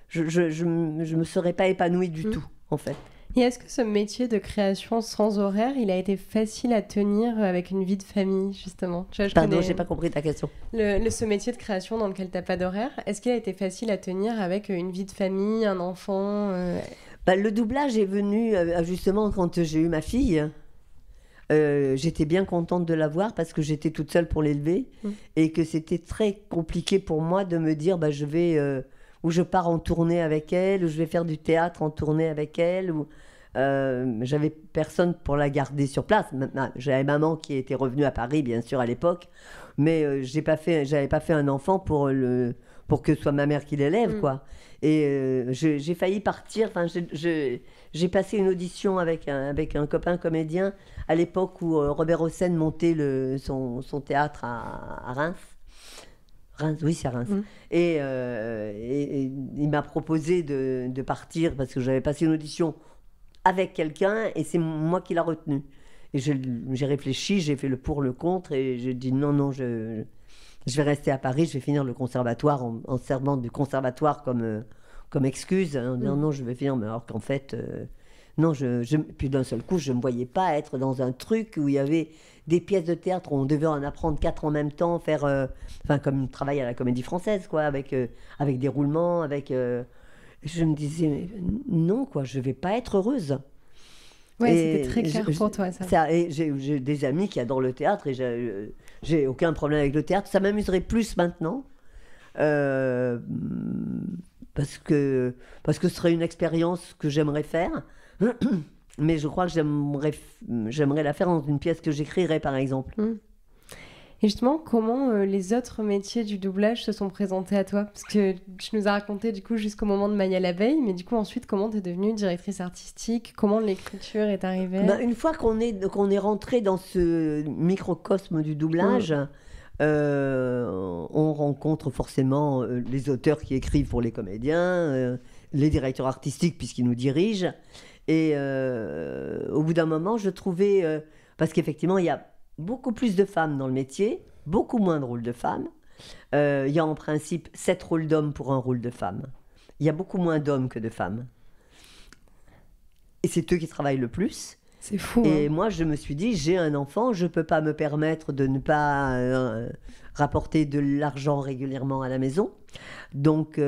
je me serais pas épanouie du tout, en fait. Et est-ce que ce métier de création sans horaire, il a été facile à tenir avec une vie de famille, justement? Pardon, j'ai pas compris ta question. Ce métier de création dans lequel t'as pas d'horaire, est-ce qu'il a été facile à tenir avec une vie de famille, un enfant Le doublage est venu justement quand j'ai eu ma fille. J'étais bien contente de l'avoir parce que j'étais toute seule pour l'élever et que c'était très compliqué pour moi de me dire je vais... ou je pars en tournée avec elle, ou je vais faire du théâtre en tournée avec elle. J'avais personne pour la garder sur place. J'avais maman qui était revenue à Paris, bien sûr, à l'époque, mais j'avais pas fait un enfant pour que ce soit ma mère qui l'élève, quoi. Et j'ai failli partir. Enfin, j'ai passé une audition avec un copain comédien à l'époque où Robert Hossein montait son théâtre à Reims. Reims, oui, c'est Reims. Et il m'a proposé de partir parce que j'avais passé une audition avec quelqu'un et c'est moi qui l'a retenu. Et j'ai réfléchi, j'ai fait le pour, le contre et j'ai dit non, je vais rester à Paris, je vais finir le conservatoire en servant du conservatoire comme excuse, hein, en disant non, je vais finir, mais alors qu'en fait, non, puis d'un seul coup, je ne me voyais pas être dans un truc où il y avait des pièces de théâtre où on devait en apprendre 4 en même temps, faire, enfin, comme travail à la Comédie Française, quoi, avec des roulements, je me disais, mais non, quoi, je ne vais pas être heureuse. Ouais, c'était très clair pour toi, ça. Et j'ai des amis qui adorent le théâtre et j'ai aucun problème avec le théâtre. Ça m'amuserait plus maintenant parce que ce serait une expérience que j'aimerais faire. Mais je crois que j'aimerais la faire dans une pièce que j'écrirais, par exemple. Et justement, comment les autres métiers du doublage se sont présentés à toi? Parce que tu nous as raconté du coup jusqu'au moment de Maya l'abeille, mais du coup ensuite, comment tu es devenue directrice artistique? Comment l'écriture est arrivée? Une fois qu'on est rentré dans ce microcosme du doublage, on rencontre forcément les auteurs qui écrivent pour les comédiens, les directeurs artistiques puisqu'ils nous dirigent. Et au bout d'un moment, je trouvais... parce qu'effectivement, il y a beaucoup plus de femmes dans le métier, beaucoup moins de rôles de femmes. Il y a en principe 7 rôles d'hommes pour un rôle de femme. Il y a beaucoup moins d'hommes que de femmes. Et c'est eux qui travaillent le plus. C'est fou. Et moi, je me suis dit, j'ai un enfant, je ne peux pas me permettre de ne pas rapporter de l'argent régulièrement à la maison. Donc,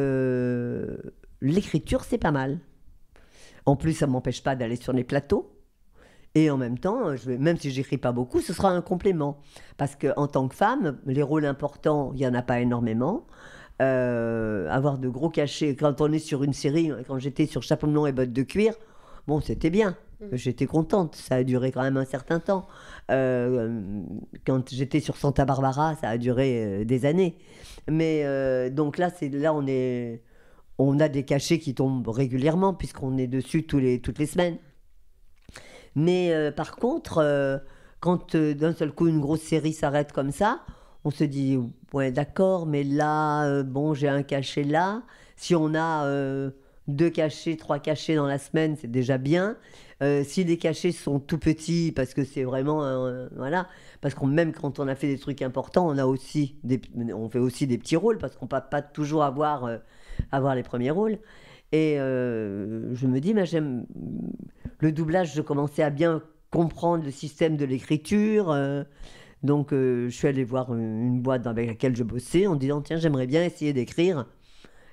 l'écriture, c'est pas mal. En plus, ça ne m'empêche pas d'aller sur les plateaux. Et en même temps, même si j'écris pas beaucoup, ce sera un complément. Parce qu'en tant que femme, les rôles importants, il n'y en a pas énormément. Avoir de gros cachets, quand on est sur une série, quand j'étais sur Chapeau melon et bottes de cuir, bon, c'était bien. J'étais contente. Ça a duré quand même un certain temps. Quand j'étais sur Santa Barbara, ça a duré des années. Mais donc là, on a des cachets qui tombent régulièrement puisqu'on est dessus toutes les semaines. Mais par contre, quand d'un seul coup une grosse série s'arrête comme ça, on se dit ouais d'accord, mais là bon j'ai un cachet là. Si on a 2 cachets, 3 cachets dans la semaine, c'est déjà bien. Si les cachets sont tout petits, parce que c'est vraiment voilà, parce que même quand on a fait des trucs importants, on fait aussi des petits rôles parce qu'on peut pas toujours avoir les premiers rôles. Et je me dis, mais j'aime le doublage, je commençais à bien comprendre le système de l'écriture. Donc, je suis allée voir une boîte avec laquelle je bossais en disant, tiens, j'aimerais bien essayer d'écrire.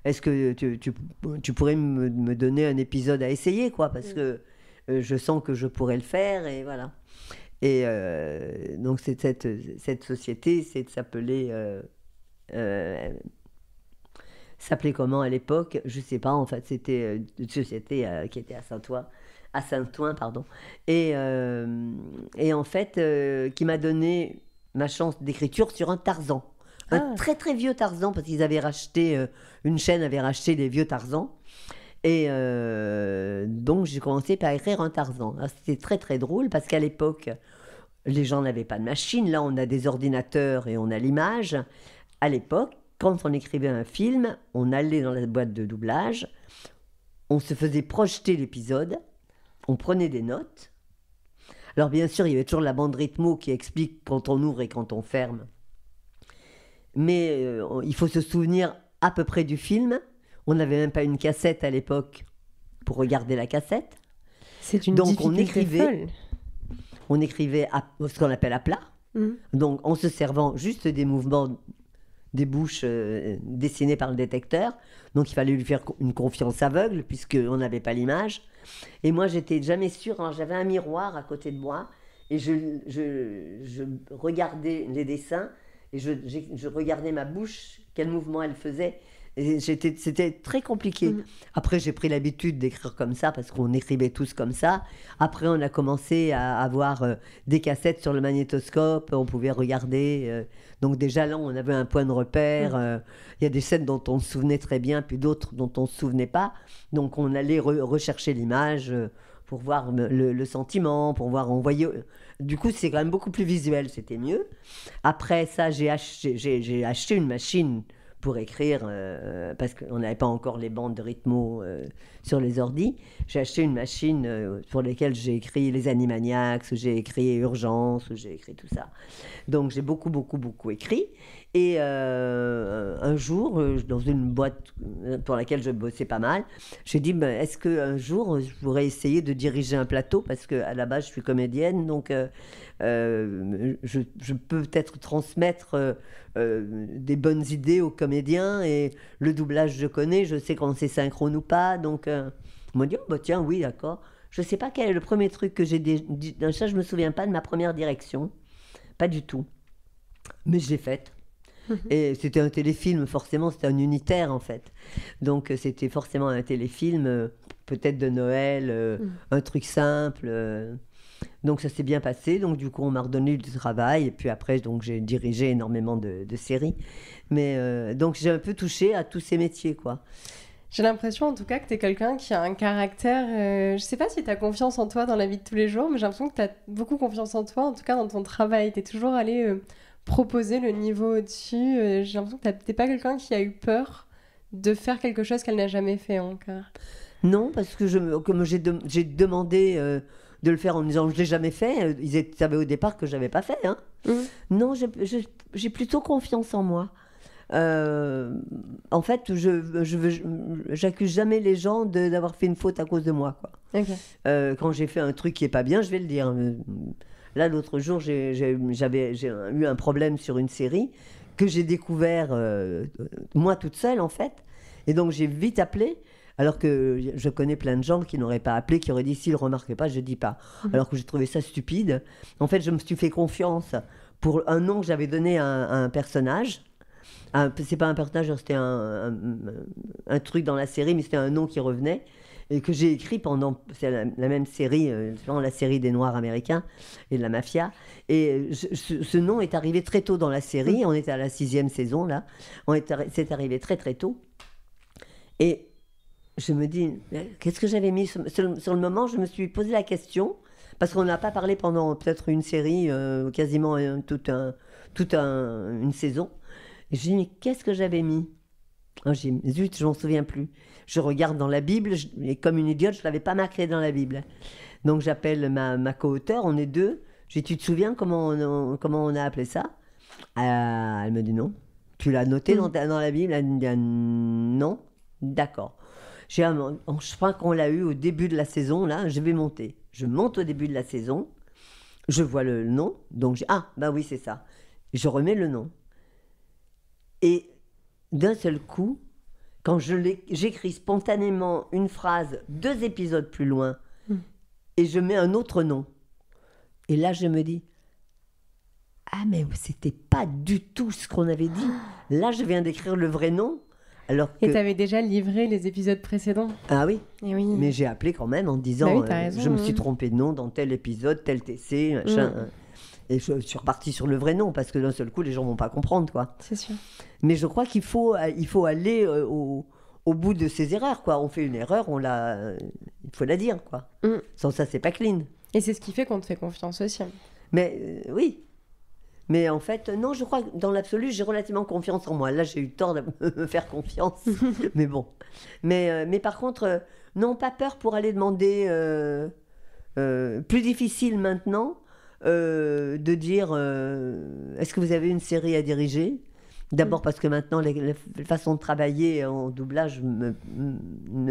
Est-ce que tu pourrais me donner un épisode à essayer, quoi, parce que je sens que je pourrais le faire, et voilà. Et donc, c'est cette société, s'appelait comment à l'époque? Je ne sais pas, en fait, c'était une société qui était à Saint-Ouen, pardon. Et en fait, qui m'a donné ma chance d'écriture sur un Tarzan. Un très très vieux Tarzan, parce qu'ils avaient racheté, une chaîne avait racheté les vieux Tarzans. Et donc j'ai commencé par écrire un Tarzan. Alors, c'était très très drôle, parce qu'à l'époque, les gens n'avaient pas de machine. Là, on a des ordinateurs et on a l'image. À l'époque, quand on écrivait un film, on allait dans la boîte de doublage, on se faisait projeter l'épisode, on prenait des notes. Alors bien sûr, il y avait toujours la bande rythmo qui explique quand on ouvre et quand on ferme. Mais il faut se souvenir à peu près du film. On n'avait même pas une cassette à l'époque pour regarder la cassette. C'est une Donc difficulté folle. On écrivait ce qu'on appelle à plat. Donc en se servant juste des mouvements des bouches dessinées par le détecteur. Donc il fallait lui faire une confiance aveugle puisqu'on n'avait pas l'image. Et moi, j'étais jamais sûre. Alors, j'avais un miroir à côté de moi et je regardais les dessins et je regardais ma bouche, quel mouvement elle faisait. Et c'était très compliqué. Après, j'ai pris l'habitude d'écrire comme ça parce qu'on écrivait tous comme ça. Après, on a commencé à avoir des cassettes sur le magnétoscope. On pouvait regarder. Donc déjà là, on avait un point de repère. Il y a des scènes dont on se souvenait très bien, puis d'autres dont on ne se souvenait pas. Donc on allait rechercher l'image pour voir le sentiment, pour voir, on voyait... Du coup, c'est quand même beaucoup plus visuel, c'était mieux. Après ça, j'ai acheté une machine pour écrire, parce qu'on n'avait pas encore les bandes de rythmo sur les ordis. J'ai acheté une machine pour laquelle j'ai écrit les Animaniacs, où j'ai écrit Urgence, où j'ai écrit tout ça. Donc j'ai beaucoup, beaucoup, beaucoup écrit. Et un jour, dans une boîte pour laquelle je bossais pas mal, j'ai dit, ben, est-ce qu'un jour, je pourrais essayer de diriger un plateau, parce qu'à la base, je suis comédienne, donc je peux peut-être transmettre des bonnes idées aux comédiens, et le doublage, je connais, je sais quand c'est synchrone ou pas, donc on m'a dit, oh, bah, tiens, oui, d'accord. Je sais pas quel est le premier truc que j'ai dit, ça, je me souviens pas de ma première direction, pas du tout, mais je l'ai faite. Et c'était un téléfilm, forcément, c'était un unitaire en fait. Donc c'était forcément un téléfilm, peut-être de Noël, un truc simple. Donc ça s'est bien passé, donc du coup on m'a redonné du travail, et puis après donc, j'ai dirigé énormément de séries. Mais donc j'ai un peu touché à tous ces métiers, quoi. J'ai l'impression en tout cas que tu es quelqu'un qui a un caractère... je sais pas si tu as confiance en toi dans la vie de tous les jours, mais j'ai l'impression que tu as beaucoup confiance en toi, en tout cas dans ton travail. Tu es toujours allé proposer le niveau au-dessus. J'ai l'impression que t'es pas quelqu'un qui a eu peur de faire quelque chose qu'elle n'a jamais fait encore. Non, parce que comme j'ai demandé de le faire en me disant je l'ai jamais fait, ils savaient au départ que j'avais pas fait. Hein. Non, j'ai plutôt confiance en moi. En fait, j'accuse jamais les gens d'avoir fait une faute à cause de moi, quoi. Okay. Quand j'ai fait un truc qui est pas bien, je vais le dire. Là, l'autre jour, j'ai eu un problème sur une série que j'ai découvert moi toute seule, en fait. Et donc, j'ai vite appelé, alors que je connais plein de gens qui n'auraient pas appelé, qui auraient dit, s'ils ne remarquaient pas, je ne dis pas. Alors que j'ai trouvé ça stupide. En fait, je me suis fait confiance pour un nom que j'avais donné à un personnage. C'est pas un personnage, c'était un truc dans la série, mais c'était un nom qui revenait. Et que j'ai écrit pendant la même série, la série des Noirs américains et de la mafia. Et ce nom est arrivé très tôt dans la série. On était à la 6e saison, là. C'est arrivé très, très tôt. Et je me dis, qu'est-ce que j'avais mis sur le moment, je me suis posé la question, parce qu'on n'a pas parlé pendant peut-être une série, quasiment toute une saison. Et je me dis, mais qu'est-ce que j'avais mis ? Zut, je m'en souviens plus. Je regarde dans la Bible, et comme une idiote, je ne l'avais pas marqué dans la Bible. Donc j'appelle ma co-auteure, on est deux. Je dis, tu te souviens comment on a appelé ça ? Elle me dit non. Tu l'as noté dans la Bible ? Elle me dit non. D'accord. Je crois qu'on l'a eu au début de la saison, là, je vais monter. Je monte au début de la saison, je vois le nom, donc bah oui, c'est ça. Je remets le nom. Et d'un seul coup, quand j'écris spontanément une phrase 2 épisodes plus loin, et je mets un autre nom, et là je me dis, ah mais c'était pas du tout ce qu'on avait dit. Là je viens d'écrire le vrai nom. Alors que... Et tu avais déjà livré les épisodes précédents. Ah oui, et oui. Mais j'ai appelé quand même en disant, bah oui, raison, je me suis trompée de nom dans tel épisode, tel TC, machin. Et je suis repartie sur le vrai nom, parce que d'un seul coup, les gens ne vont pas comprendre, quoi. C'est sûr. Mais je crois qu'il faut aller au bout de ses erreurs, quoi. On fait une erreur, il faut la dire, quoi. Sans ça, c'est pas clean. Et c'est ce qui fait qu'on te fait confiance aussi. Mais oui. Mais en fait, non, je crois que dans l'absolu, j'ai relativement confiance en moi. Là, j'ai eu tort de me faire confiance. Mais bon. Mais par contre, non, pas peur pour aller demander... plus difficile maintenant... de dire est-ce que vous avez une série à diriger ? D'abord parce que maintenant les façons de travailler en doublage ne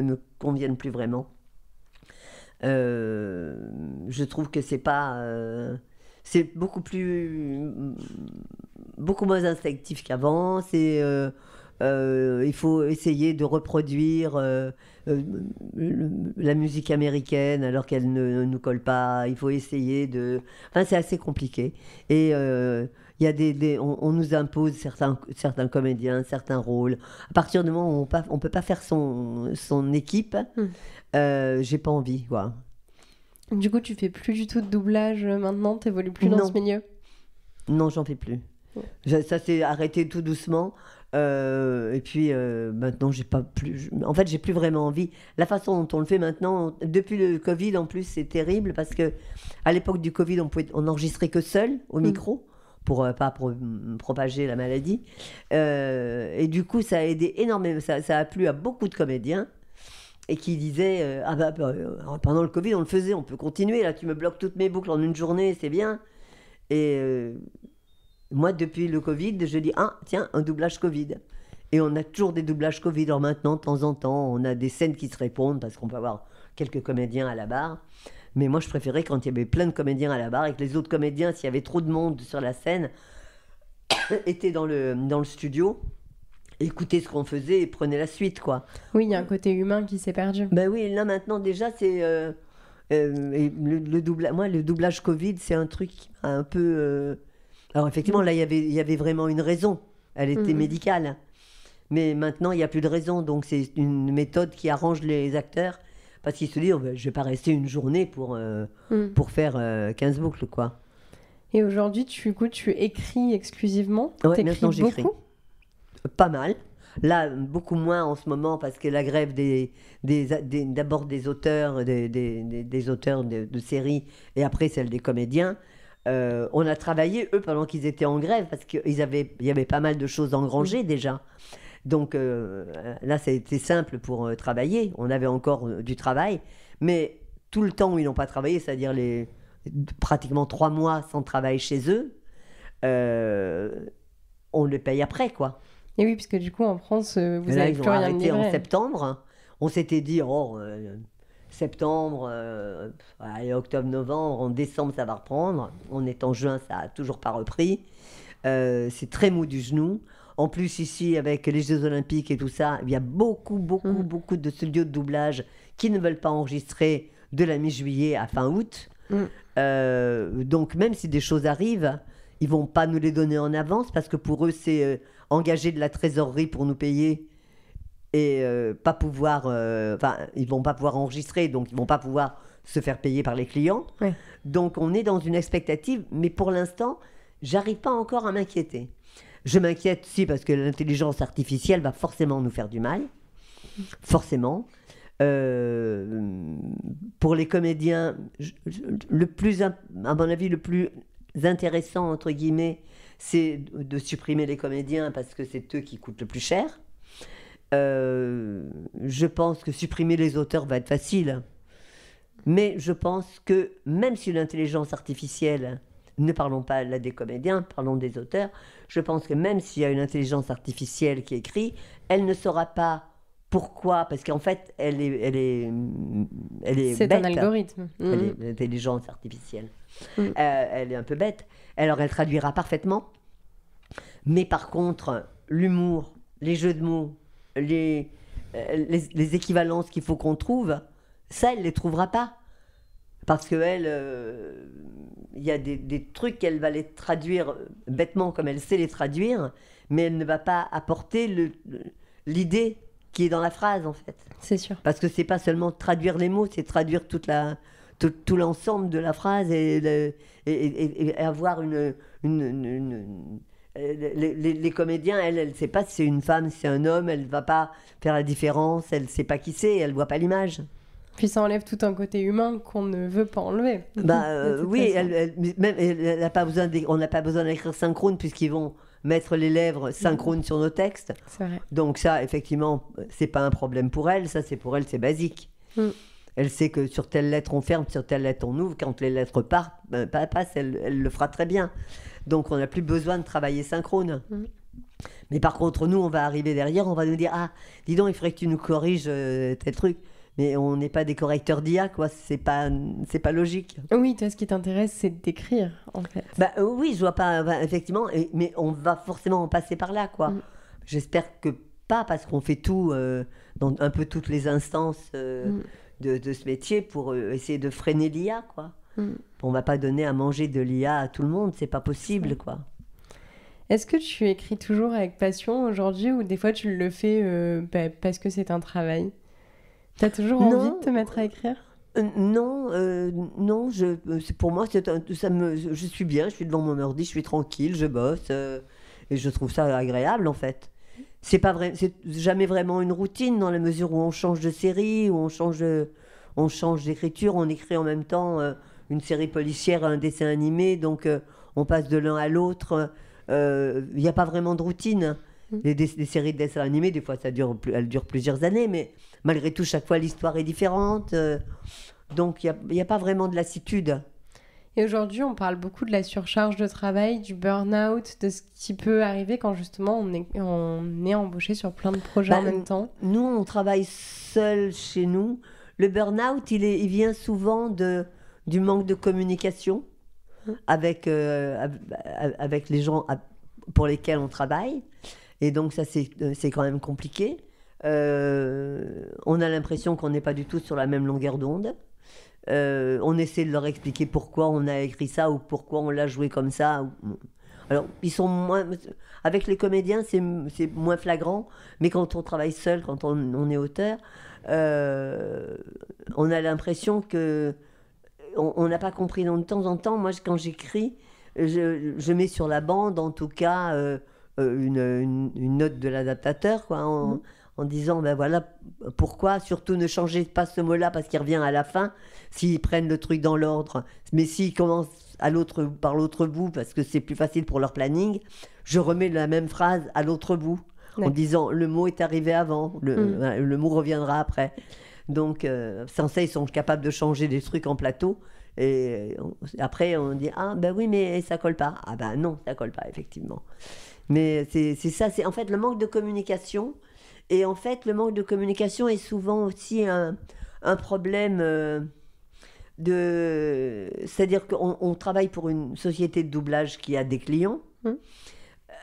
me conviennent plus vraiment. Je trouve que c'est beaucoup moins instinctif qu'avant. Il faut essayer de reproduire la musique américaine alors qu'elle ne nous colle pas. Il faut essayer de... Enfin, c'est assez compliqué. Et il Il y a on nous impose certains comédiens, certains rôles. À partir du moment où on peut pas faire son équipe, j'ai pas envie, quoi. Du coup, tu fais plus du tout de doublage maintenant, t'évolues plus dans ce milieu? Non, j'en fais plus. Ça s'est arrêté tout doucement. Et puis maintenant, j'ai plus vraiment envie. La façon dont on le fait maintenant, depuis le Covid en plus, c'est terrible parce que à l'époque du Covid, on n'enregistrait que seul au micro pour propager la maladie. Et du coup, ça a aidé énormément. Ça a plu à beaucoup de comédiens et qui disaient pendant le Covid, on le faisait, on peut continuer. Là, tu me bloques toutes mes boucles en une journée, c'est bien. Et moi, depuis le Covid, je dis, tiens, un doublage Covid. Et on a toujours des doublages Covid. Alors maintenant, de temps en temps, on a des scènes qui se répondent parce qu'on peut avoir quelques comédiens à la barre. Mais moi, je préférais quand il y avait plein de comédiens à la barre et que les autres comédiens, s'il y avait trop de monde sur la scène, étaient dans le studio, écoutaient ce qu'on faisait et prenaient la suite, quoi. Oui, il y a un côté humain qui s'est perdu. Ben oui, là maintenant, déjà, c'est... le doublage Covid, c'est un truc qui m'a un peu... Alors effectivement, là, il y avait vraiment une raison. Elle était médicale. Mais maintenant, il n'y a plus de raison. Donc c'est une méthode qui arrange les acteurs. Parce qu'ils se disent, je ne vais pas rester une journée pour faire 15 boucles, quoi. Et aujourd'hui, tu écris exclusivement? Ouais, maintenant j'écris. Pas mal. Là, beaucoup moins en ce moment parce que la grève d'abord des auteurs, des auteurs de séries et après celle des comédiens. On a travaillé, eux, pendant qu'ils étaient en grève, parce qu'il y avait pas mal de choses engrangées déjà. Donc là, ça a été simple pour travailler. On avait encore du travail. Mais tout le temps où ils n'ont pas travaillé, c'est-à-dire pratiquement 3 mois sans travail chez eux, on le paye après, quoi. Et oui, puisque du coup, en France, vous n'avez plus rien de livré. Ils ont arrêté en septembre. On s'était dit, septembre, octobre, novembre, en décembre ça va reprendre. On est en juin, ça n'a toujours pas repris. C'est très mou du genou. En plus ici, avec les Jeux Olympiques et tout ça, il y a beaucoup de studios de doublage qui ne veulent pas enregistrer de la mi-juillet à fin août. Donc même si des choses arrivent, ils vont pas nous les donner en avance parce que pour eux c'est engager de la trésorerie pour nous payer. Et pas pouvoir, ils vont pas pouvoir enregistrer, donc ils vont pas pouvoir se faire payer par les clients. Ouais. Donc on est dans une expectative, mais pour l'instant, j'arrive pas encore à m'inquiéter. Je m'inquiète aussi parce que l'intelligence artificielle va forcément nous faire du mal, forcément. Pour les comédiens, à mon avis, le plus intéressant entre guillemets, c'est de supprimer les comédiens parce que c'est eux qui coûtent le plus cher. Je pense que supprimer les auteurs va être facile. Mais je pense que même si l'intelligence artificielle, ne parlons pas là des comédiens, parlons des auteurs, je pense que même s'il y a une intelligence artificielle qui écrit, elle ne saura pas pourquoi, parce qu'en fait, elle est c'est bête. un algorithme. Elle est l'intelligence artificielle. Elle est un peu bête. Alors, elle traduira parfaitement. Mais par contre, l'humour, les jeux de mots, les équivalences qu'il faut qu'on trouve, ça, elle ne les trouvera pas. Parce qu'elle, il y a des trucs qu'elle va les traduire bêtement comme elle sait les traduire, mais elle ne va pas apporter l'idée qui est dans la phrase, en fait. C'est sûr. Parce que c'est pas seulement traduire les mots, c'est traduire tout l'ensemble de la phrase et avoir les comédiens, elle ne sait pas si c'est une femme, si c'est un homme, elle ne va pas faire la différence, elle ne sait pas qui c'est, elle ne voit pas l'image. Puis ça enlève tout un côté humain qu'on ne veut pas enlever. Oui, on n'a pas besoin d'écrire synchrone puisqu'ils vont mettre les lèvres synchrones sur nos textes. C'est vrai. Donc ça, effectivement, c'est pas un problème pour elle, ça c'est pour elle, c'est basique. Elle sait que sur telle lettre on ferme, sur telle lettre on ouvre, quand les lettres passent, elle le fera très bien. Donc on n'a plus besoin de travailler synchrone. Mais par contre, nous, on va arriver derrière, on va nous dire, dis donc, il faudrait que tu nous corriges tel truc. Mais on n'est pas des correcteurs d'IA, quoi. C'est pas logique. Oui, toi, ce qui t'intéresse, c'est d'écrire, en fait. Oui, je vois pas, effectivement, mais on va forcément en passer par là, quoi. J'espère que pas, parce qu'on fait tout dans un peu toutes les instances de ce métier pour essayer de freiner l'IA, quoi. On va pas donner à manger de l'IA à tout le monde, c'est pas possible, quoi. Est-ce que tu écris toujours avec passion aujourd'hui ou des fois tu le fais parce que c'est un travail? T'as toujours envie Non, de te mettre à écrire? non, pour moi, je suis bien, je suis devant mon ordi, je suis tranquille, je bosse, et je trouve ça agréable en fait. C'est jamais vraiment une routine dans la mesure où on change de série, où on change d'écriture, on écrit en même temps une série policière, un dessin animé, donc on passe de l'un à l'autre. Il n'y a pas vraiment de routine. Mm. Les séries de dessins animés, des fois, elles durent plusieurs années, mais malgré tout, chaque fois, l'histoire est différente. Donc, il y a pas vraiment de lassitude. Et aujourd'hui, on parle beaucoup de la surcharge de travail, du burn-out, de ce qui peut arriver quand justement on est embauché sur plein de projets en même temps. Nous, on travaille seul chez nous. Le burn-out, il vient souvent du manque de communication avec les gens pour lesquels on travaille. Et donc, ça, c'est quand même compliqué. On a l'impression qu'on n'est pas du tout sur la même longueur d'onde. On essaie de leur expliquer pourquoi on a écrit ça ou pourquoi on l'a joué comme ça. Alors, ils sont moins... Avec les comédiens, c'est moins flagrant, mais quand on travaille seul, quand on est auteur, on a l'impression que on n'a pas compris. Donc, de temps en temps, moi, quand j'écris, je mets sur la bande, en tout cas, une note de l'adaptateur, quoi, en disant, ben voilà, pourquoi, surtout ne changez pas ce mot-là parce qu'il revient à la fin, s'ils prennent le truc dans l'ordre, mais s'ils commencent par l'autre bout, parce que c'est plus facile pour leur planning, je remets la même phrase à l'autre bout, en disant, le mot est arrivé avant, le mot reviendra après. Donc, sans ça, ils sont capables de changer des trucs en plateau, et après, on dit, ah ben oui, mais ça colle pas. Ah ben non, ça colle pas, effectivement. Mais c'est ça, c'est en fait le manque de communication. Et en fait, le manque de communication est souvent aussi un problème C'est-à-dire qu'on travaille pour une société de doublage qui a des clients.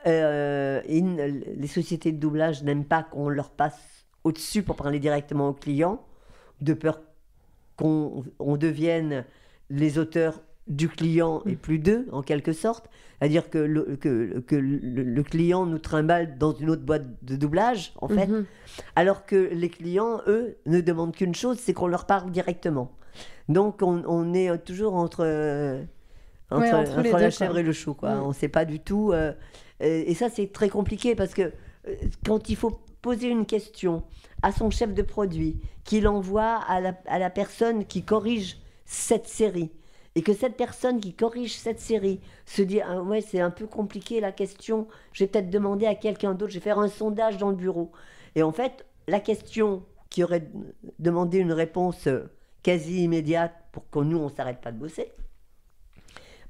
Les sociétés de doublage n'aiment pas qu'on leur passe au-dessus pour parler directement aux clients, de peur qu'on devienne les auteurs du client et plus d'eux, en quelque sorte. C'est-à-dire que le client nous trimballe dans une autre boîte de doublage, en fait, alors que les clients, eux, ne demandent qu'une chose, c'est qu'on leur parle directement. Donc, on est toujours entre la chèvre et le chou, quoi. On ne sait pas du tout. Et ça, c'est très compliqué, parce que quand il faut poser une question à son chef de produit, qu'il envoie à la personne qui corrige cette série, et que cette personne qui corrige cette série se dit ah, ouais, c'est un peu compliqué la question, je vais peut-être demander à quelqu'un d'autre, je vais faire un sondage dans le bureau. Et en fait, la question qui aurait demandé une réponse quasi immédiate pour que nous, on ne s'arrête pas de bosser,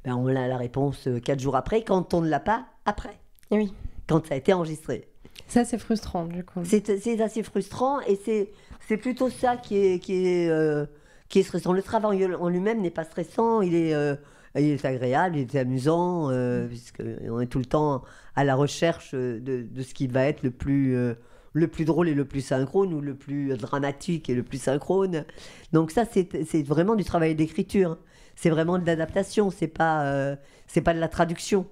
ben on a la réponse 4 jours après, quand on ne l'a pas, après. Et oui. Quand ça a été enregistré. Ça, c'est frustrant, du coup. C'est assez frustrant, et c'est plutôt ça qui est stressant. Le travail en lui-même n'est pas stressant, il est agréable, il est amusant, puisqu'on est tout le temps à la recherche de ce qui va être le plus drôle et le plus synchrone, ou le plus dramatique et le plus synchrone. Donc ça, c'est vraiment du travail d'écriture. C'est vraiment de l'adaptation, c'est pas de la traduction.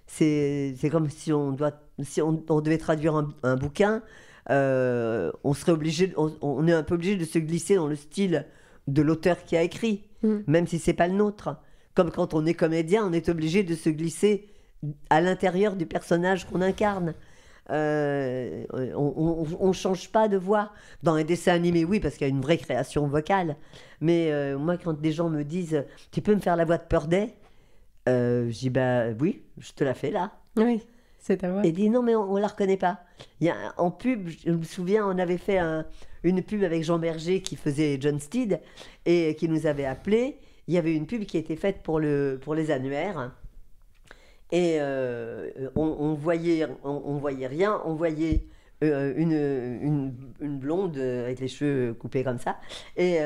C'est comme si on devait traduire un bouquin, on est un peu obligé de se glisser dans le style de l'auteur qui a écrit, même si c'est pas le nôtre. Comme quand on est comédien, on est obligé de se glisser à l'intérieur du personnage qu'on incarne. On change pas de voix. Dans un dessin animé, oui, parce qu'il y a une vraie création vocale. Mais moi, quand des gens me disent « Tu peux me faire la voix de Purday ?» je dis bah oui, je te la fais là. Oui, c'est ta voix. Et dit non, mais on la reconnaît pas. En pub, je me souviens, on avait fait une pub avec Jean Berger qui faisait John Steed et qui nous avait appelé. Il y avait une pub qui était faite pour les annuaires. Et on voyait rien, on voyait une blonde avec les cheveux coupés comme ça, et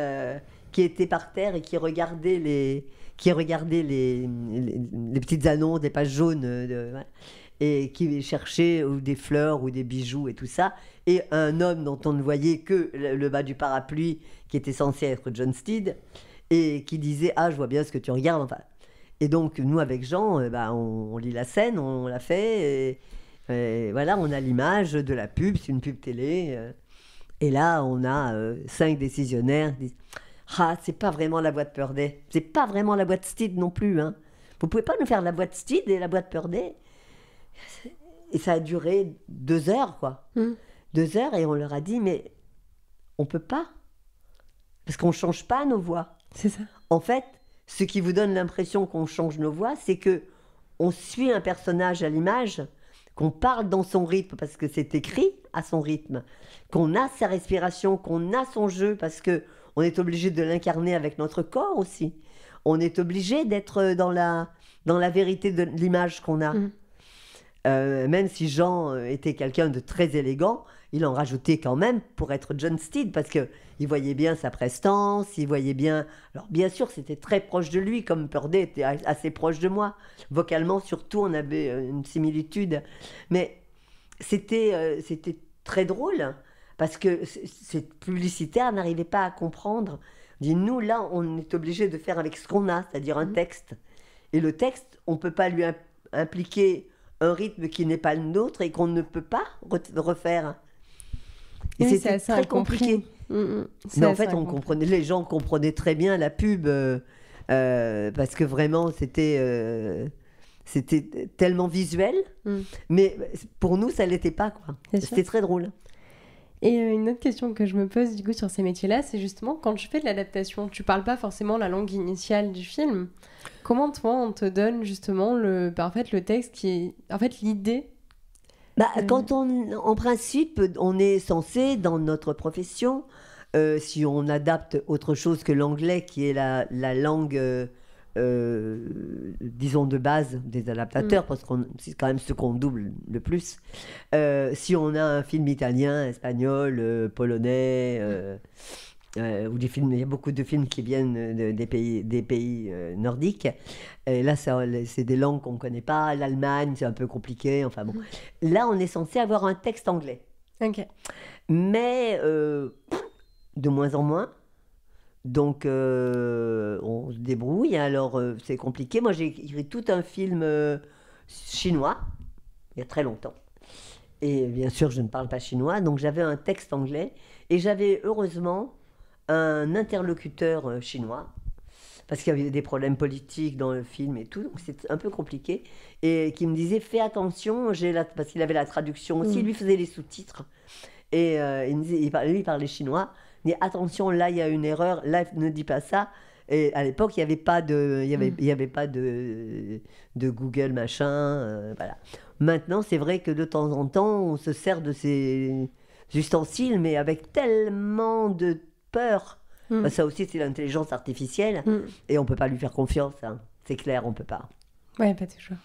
qui était par terre et qui regardait les petites annonces, des pages jaunes, et qui cherchait des fleurs ou des bijoux et tout ça. Et un homme dont on ne voyait que le bas du parapluie, qui était censé être John Steed, et qui disait « Ah, je vois bien ce que tu regardes. » Enfin, Et donc, nous, avec Jean, on lit la scène, on l'a fait, et voilà, on a l'image de la pub, c'est une pub télé. Et là, on a 5 décisionnaires qui disent « Ah, c'est pas vraiment la boîte Purday, c'est pas vraiment la boîte Steed non plus, hein. Vous pouvez pas nous faire la boîte Steed et la boîte Purday ?» Et ça a duré 2 heures, quoi. 2 heures, et on leur a dit « Mais on peut pas, parce qu'on change pas nos voix. » C'est ça. En fait, ce qui vous donne l'impression qu'on change nos voix, c'est que on suit un personnage à l'image, qu'on parle dans son rythme parce que c'est écrit à son rythme, qu'on a sa respiration, qu'on a son jeu parce que on est obligé de l'incarner avec notre corps aussi. On est obligé d'être dans la vérité de l'image qu'on a. Même si Jean était quelqu'un de très élégant, il en rajoutait quand même pour être John Steed, parce qu'il voyait bien sa prestance, il voyait bien... Alors bien sûr, c'était très proche de lui, comme Purday était assez proche de moi. Vocalement, surtout, on avait une similitude. Mais c'était très drôle, parce que ces publicitaires n'arrivaient pas à comprendre. On dit, nous, là, on est obligé de faire avec ce qu'on a, c'est-à-dire un texte. Et le texte, on ne peut pas lui impliquer un rythme qui n'est pas le nôtre et qu'on ne peut pas refaire. Et oui, c'était très compliqué. Mais en fait, les gens comprenaient très bien la pub parce que vraiment, c'était tellement visuel. Mais pour nous, ça ne l'était pas, quoi. C'était très drôle. Et une autre question que je me pose du coup sur ces métiers-là, c'est justement quand tu fais de l'adaptation, tu parles pas forcément la langue initiale du film. Comment toi on te donne justement le texte qui est en fait l'idée? Quand en principe, on est censé dans notre profession, si on adapte autre chose que l'anglais, qui est la langue, disons de base des adaptateurs, parce que c'est quand même ce qu'on double le plus. Si on a un film italien, espagnol, polonais, ou des films, il y a beaucoup de films qui viennent des pays nordiques. Et là, c'est des langues qu'on ne connaît pas. L'Allemagne, c'est un peu compliqué. Enfin bon. Là, on est censé avoir un texte anglais. Ok. Mais de moins en moins. Donc, on se débrouille. Alors, c'est compliqué. Moi, j'ai écrit tout un film chinois, il y a très longtemps. Et bien sûr, je ne parle pas chinois. Donc, j'avais un texte anglais. Et j'avais, heureusement, un interlocuteur chinois, parce qu'il y avait des problèmes politiques dans le film et tout, donc c'est un peu compliqué, et qui me disait fais attention, parce qu'il avait la traduction aussi, lui faisait les sous-titres, et il parlait chinois, il dit attention, là il y a une erreur, là ne dis pas ça. Et à l'époque il n'y avait pas de Google machin, voilà. Maintenant c'est vrai que de temps en temps on se sert de ces ustensiles, mais avec tellement de peur. Ça aussi, c'est l'intelligence artificielle. Et on ne peut pas lui faire confiance. Hein. C'est clair, on ne peut pas. Ouais, pas toujours.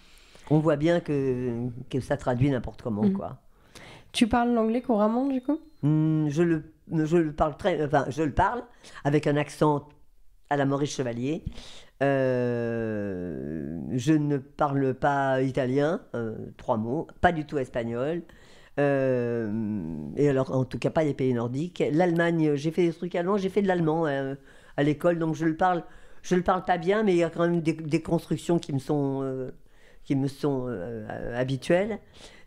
On voit bien que ça traduit n'importe comment, quoi. Tu parles l'anglais couramment, du coup? Je le parle je le parle avec un accent à la Maurice Chevalier. Je ne parle pas italien, 3 mots. Pas du tout espagnol. Et alors, en tout cas, pas les pays nordiques. L'Allemagne, j'ai fait des trucs allemands, j'ai fait de l'allemand à l'école, donc je le parle pas bien, mais il y a quand même des constructions qui me sont habituelles.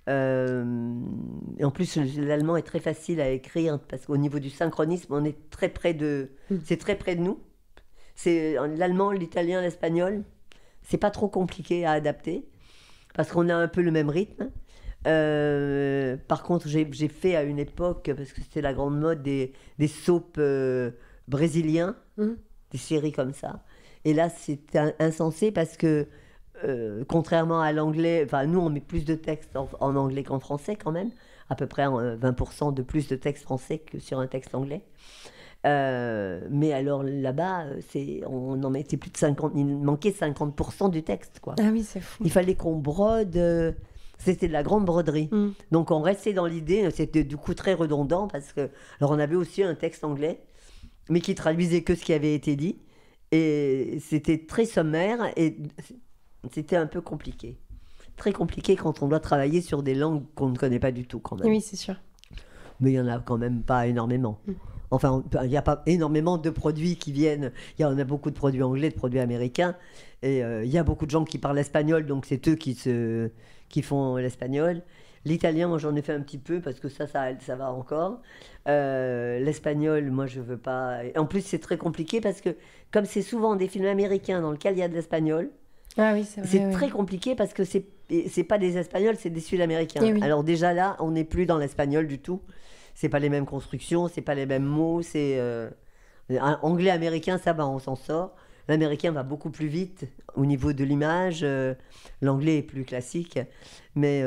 Et en plus, l'allemand est très facile à écrire parce qu'au niveau du synchronisme, on est très près c'est très près de nous. C'est l'allemand, l'italien, l'espagnol. C'est pas trop compliqué à adapter parce qu'on a un peu le même rythme. Par contre, j'ai fait à une époque, parce que c'était la grande mode, des soaps brésiliens, des séries comme ça. Et là, c'était insensé parce que, contrairement à l'anglais, enfin, nous, on met plus de textes en anglais qu'en français quand même, à peu près 20% de plus de textes français que sur un texte anglais. Mais alors là-bas, on en mettait plus de 50, il manquait 50% du texte, quoi. Ah oui, c'est fou. Il fallait qu'on brode. C'était de la grande broderie. Donc on restait dans l'idée, c'était du coup très redondant parce que, alors on avait aussi un texte anglais, mais qui traduisait que ce qui avait été dit, et c'était très sommaire et c'était un peu compliqué. Très compliqué quand on doit travailler sur des langues qu'on ne connaît pas du tout quand même. Oui, c'est sûr. Mais il y en a quand même pas énormément. Enfin, il n'y a pas énormément de produits qui viennent. On a beaucoup de produits anglais, de produits américains. Et il y a beaucoup de gens qui parlent espagnol, donc c'est eux qui font l'espagnol. L'italien, moi j'en ai fait un petit peu parce que ça va encore. L'espagnol, moi je veux pas. En plus, c'est très compliqué parce que, comme c'est souvent des films américains dans lesquels il y a de l'espagnol, Ah oui, c'est vrai. c'est Oui. très compliqué parce que c'est pas des Espagnols, c'est des Sud-Américains. Eh oui. Alors déjà là, on n'est plus dans l'espagnol du tout. C'est pas les mêmes constructions, c'est pas les mêmes mots. Anglais-américain, ça va, on s'en sort. L'américain va beaucoup plus vite au niveau de l'image. L'anglais est plus classique, mais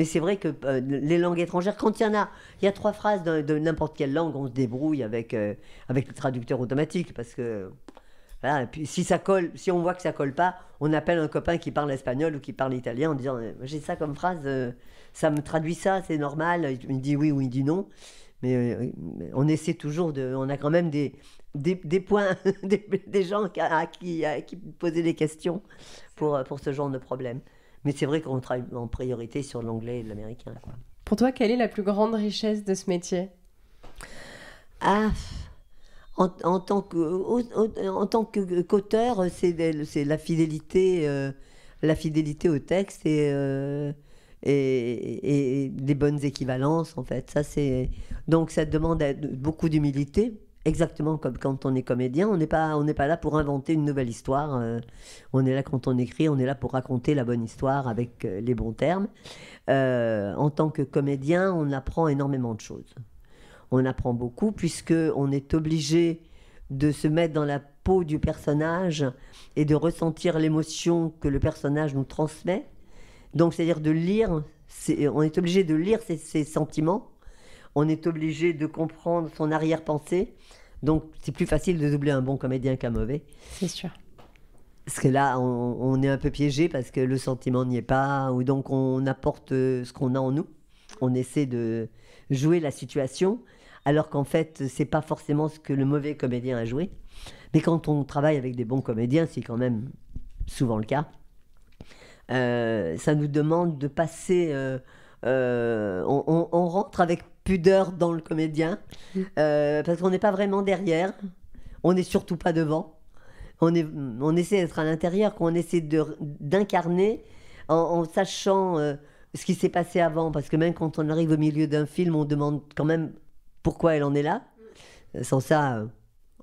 c'est vrai que les langues étrangères, quand il y a 3 phrases de n'importe quelle langue, on se débrouille avec le traducteur automatique parce que voilà, et puis si on voit que ça colle pas, on appelle un copain qui parle espagnol ou qui parle italien en disant j'ai ça comme phrase, ça me traduit ça, c'est normal. Il me dit oui ou il dit non. Mais on essaie toujours on a quand même des points, des gens à qui poser des questions pour ce genre de problème. Mais c'est vrai qu'on travaille en priorité sur l'anglais et l'américain, quoi. Pour toi, quelle est la plus grande richesse de ce métier? Ah, en tant qu'auteur, c'est la fidélité au texte et des bonnes équivalences, en fait. Donc ça demande beaucoup d'humilité, exactement comme quand on est comédien. On n'est pas là pour inventer une nouvelle histoire. On est là quand on écrit, on est là pour raconter la bonne histoire avec les bons termes. En tant que comédien, on apprend énormément de choses. On apprend beaucoup puisqu'on est obligé de se mettre dans la peau du personnage et de ressentir l'émotion que le personnage nous transmet. Donc, c'est-à-dire de lire, on est obligé de lire ses sentiments, on est obligé de comprendre son arrière-pensée. Donc, c'est plus facile de doubler un bon comédien qu'un mauvais. C'est sûr. Parce que là, on est un peu piégé parce que le sentiment n'y est pas, ou donc on apporte ce qu'on a en nous. On essaie de jouer la situation, alors qu'en fait, c'est pas forcément ce que le mauvais comédien a joué. Mais quand on travaille avec des bons comédiens, c'est quand même souvent le cas. Ça nous demande de passer. On rentre avec pudeur dans le comédien, parce qu'on n'est pas vraiment derrière, on n'est surtout pas devant. On essaie d'être à l'intérieur, qu'on essaie d'incarner en sachant ce qui s'est passé avant, parce que même quand on arrive au milieu d'un film, on demande quand même pourquoi elle en est là. Sans ça,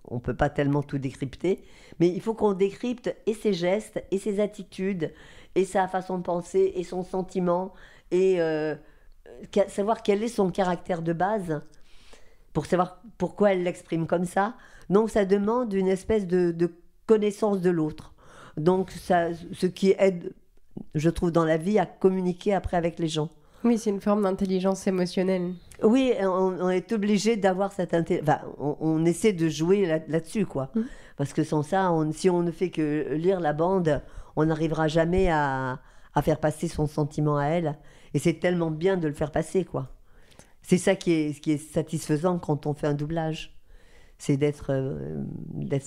on ne peut pas tellement tout décrypter. Mais il faut qu'on décrypte et ses gestes, et ses attitudes, et sa façon de penser, et son sentiment, et savoir quel est son caractère de base, pour savoir pourquoi elle l'exprime comme ça. Donc ça demande une espèce de connaissance de l'autre. Donc ce qui aide, je trouve, dans la vie à communiquer après avec les gens. Oui, c'est une forme d'intelligence émotionnelle. Oui, on est obligé d'avoir cette intelligence. Enfin, on essaie de jouer là-dessus, quoi. Parce que sans ça, si on ne fait que lire la bande, on n'arrivera jamais à faire passer son sentiment à elle. Et c'est tellement bien de le faire passer, quoi. C'est ça qui est satisfaisant quand on fait un doublage. C'est d'être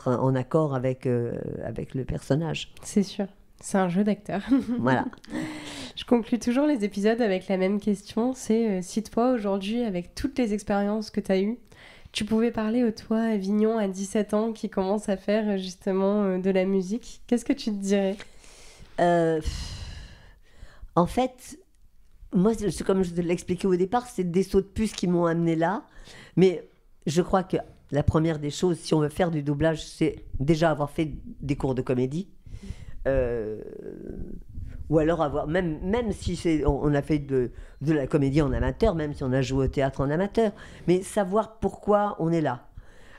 en accord avec le personnage. C'est sûr. C'est un jeu d'acteur. Voilà. Je conclue toujours les épisodes avec la même question. C'est si toi, aujourd'hui, avec toutes les expériences que tu as eues, tu pouvais parler au toi, Avignon, à 17 ans, qui commence à faire justement de la musique, qu'est-ce que tu te dirais? En fait, moi, comme je te l'ai expliqué au départ, c'est des sauts de puce qui m'ont amené là. Mais je crois que la première des choses, si on veut faire du doublage, c'est déjà avoir fait des cours de comédie. Ou alors avoir, même si on a fait de la comédie en amateur, même si on a joué au théâtre en amateur, mais savoir pourquoi on est là.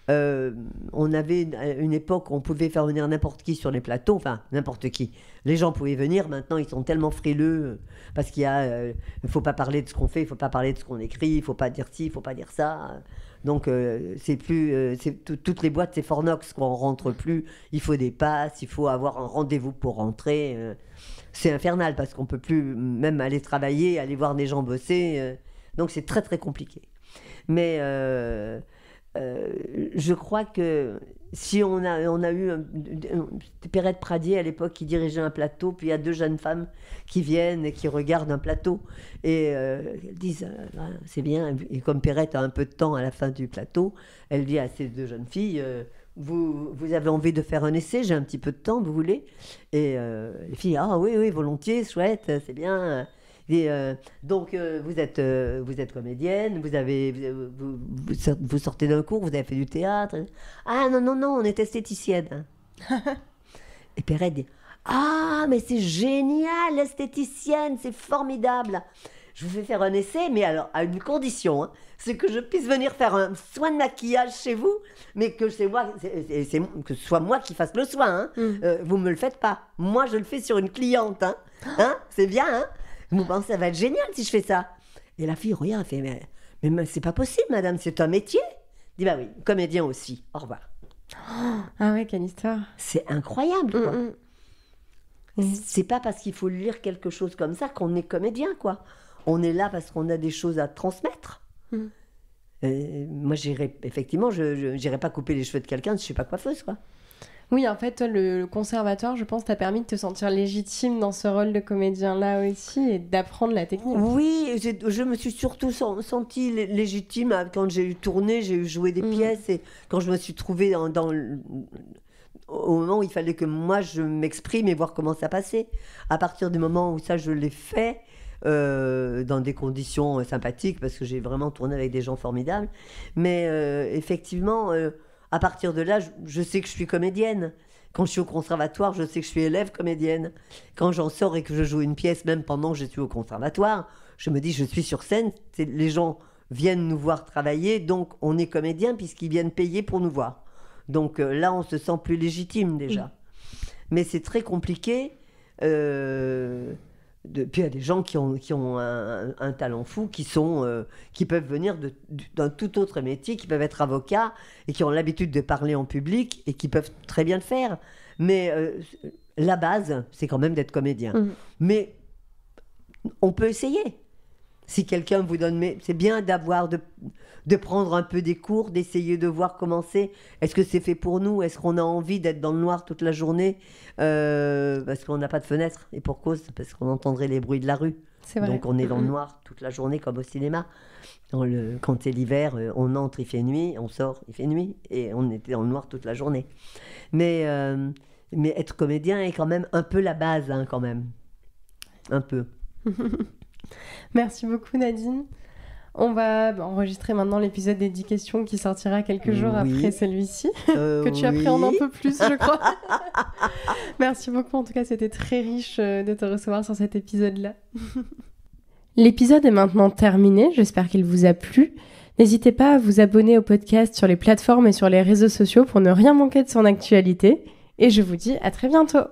On avait une époque où on pouvait faire venir n'importe qui sur les plateaux, enfin n'importe qui. Les gens pouvaient venir, maintenant ils sont tellement frileux parce qu'il faut pas parler de ce qu'on fait, il faut pas parler de ce qu'on écrit, il faut pas dire ci, il faut pas dire ça. Donc c'est plus, toutes les boîtes c'est Fornox, quoi, on rentre plus, il faut des passes, il faut avoir un rendez-vous pour rentrer. C'est infernal parce qu'on peut plus même aller travailler, aller voir des gens bosser. Donc c'est très très compliqué. Mais je crois que Si on a eu Perrette Pradier à l'époque qui dirigeait un plateau, puis il y a 2 jeunes femmes qui viennent et qui regardent un plateau et elles disent c'est bien. Et comme Perrette a un peu de temps à la fin du plateau, elle dit à ces 2 jeunes filles vous avez envie de faire un essai, j'ai un petit peu de temps, vous voulez? Et les filles ah oui volontiers, chouette, c'est bien. Et, donc vous êtes comédienne, vous sortez d'un cours, vous avez fait du théâtre. Ah non, on est esthéticienne. Et Perrette dit ah mais c'est génial, l'esthéticienne, c'est formidable. Je vous fais faire un essai, mais alors à une condition, hein, c'est que je puisse venir faire un soin de maquillage chez vous, mais que que ce soit moi qui fasse le soin. Hein. Vous me le faites pas. Moi je le fais sur une cliente. Hein, c'est bien. Hein. Vous pensez ça va être génial si je fais ça. Et la fille regarde, elle fait mais c'est pas possible, madame, c'est un métier. Je dis bah oui, comédien aussi. Au revoir. Ah ouais, quelle histoire. C'est incroyable, quoi. C'est pas parce qu'il faut lire quelque chose comme ça qu'on est comédien, quoi. On est là parce qu'on a des choses à transmettre. Moi, effectivement, je n'irai pas couper les cheveux de quelqu'un, je suis pas coiffeuse, quoi. Oui, en fait, toi, le conservatoire, je pense, t'a permis de te sentir légitime dans ce rôle de comédien-là aussi et d'apprendre la technique. Oui, je me suis surtout sentie légitime quand j'ai tourné, j'ai joué des pièces et quand je me suis trouvée au moment où il fallait que moi je m'exprime et voir comment ça passait. À partir du moment où ça, je l'ai fait dans des conditions sympathiques parce que j'ai vraiment tourné avec des gens formidables. Mais effectivement... à partir de là, je sais que je suis comédienne. Quand je suis au conservatoire, je sais que je suis élève comédienne. Quand j'en sors et que je joue une pièce, même pendant que je suis au conservatoire, je me dis, je suis sur scène, les gens viennent nous voir travailler, donc on est comédien puisqu'ils viennent payer pour nous voir. Donc là, on se sent plus légitime déjà. Mais c'est très compliqué. Puis il y a des gens qui ont un talent fou, qui peuvent venir d'un tout autre métier, qui peuvent être avocats et qui ont l'habitude de parler en public et qui peuvent très bien le faire. Mais la base, c'est quand même d'être comédien. Mais on peut essayer. Si quelqu'un vous donne... Mais c'est bien de prendre un peu des cours, d'essayer de voir comment c'est. Est-ce que c'est fait pour nous? Est-ce qu'on a envie d'être dans le noir toute la journée parce qu'on n'a pas de fenêtre? Et pour cause, parce qu'on entendrait les bruits de la rue. C'est vrai. Donc on est dans le noir toute la journée comme au cinéma. Quand c'est l'hiver, on entre, il fait nuit, on sort, il fait nuit. Et on était dans le noir toute la journée. Mais être comédien est quand même un peu la base, hein, quand même. Un peu. Merci beaucoup Nadine. On va enregistrer maintenant l'épisode des 10 questions qui sortira quelques jours après celui-ci, que tu appréhendes un peu plus, je crois. Merci beaucoup, en tout cas c'était très riche de te recevoir sur cet épisode-là. L'épisode est maintenant terminé, j'espère qu'il vous a plu. N'hésitez pas à vous abonner au podcast sur les plateformes et sur les réseaux sociaux pour ne rien manquer de son actualité. Et je vous dis à très bientôt.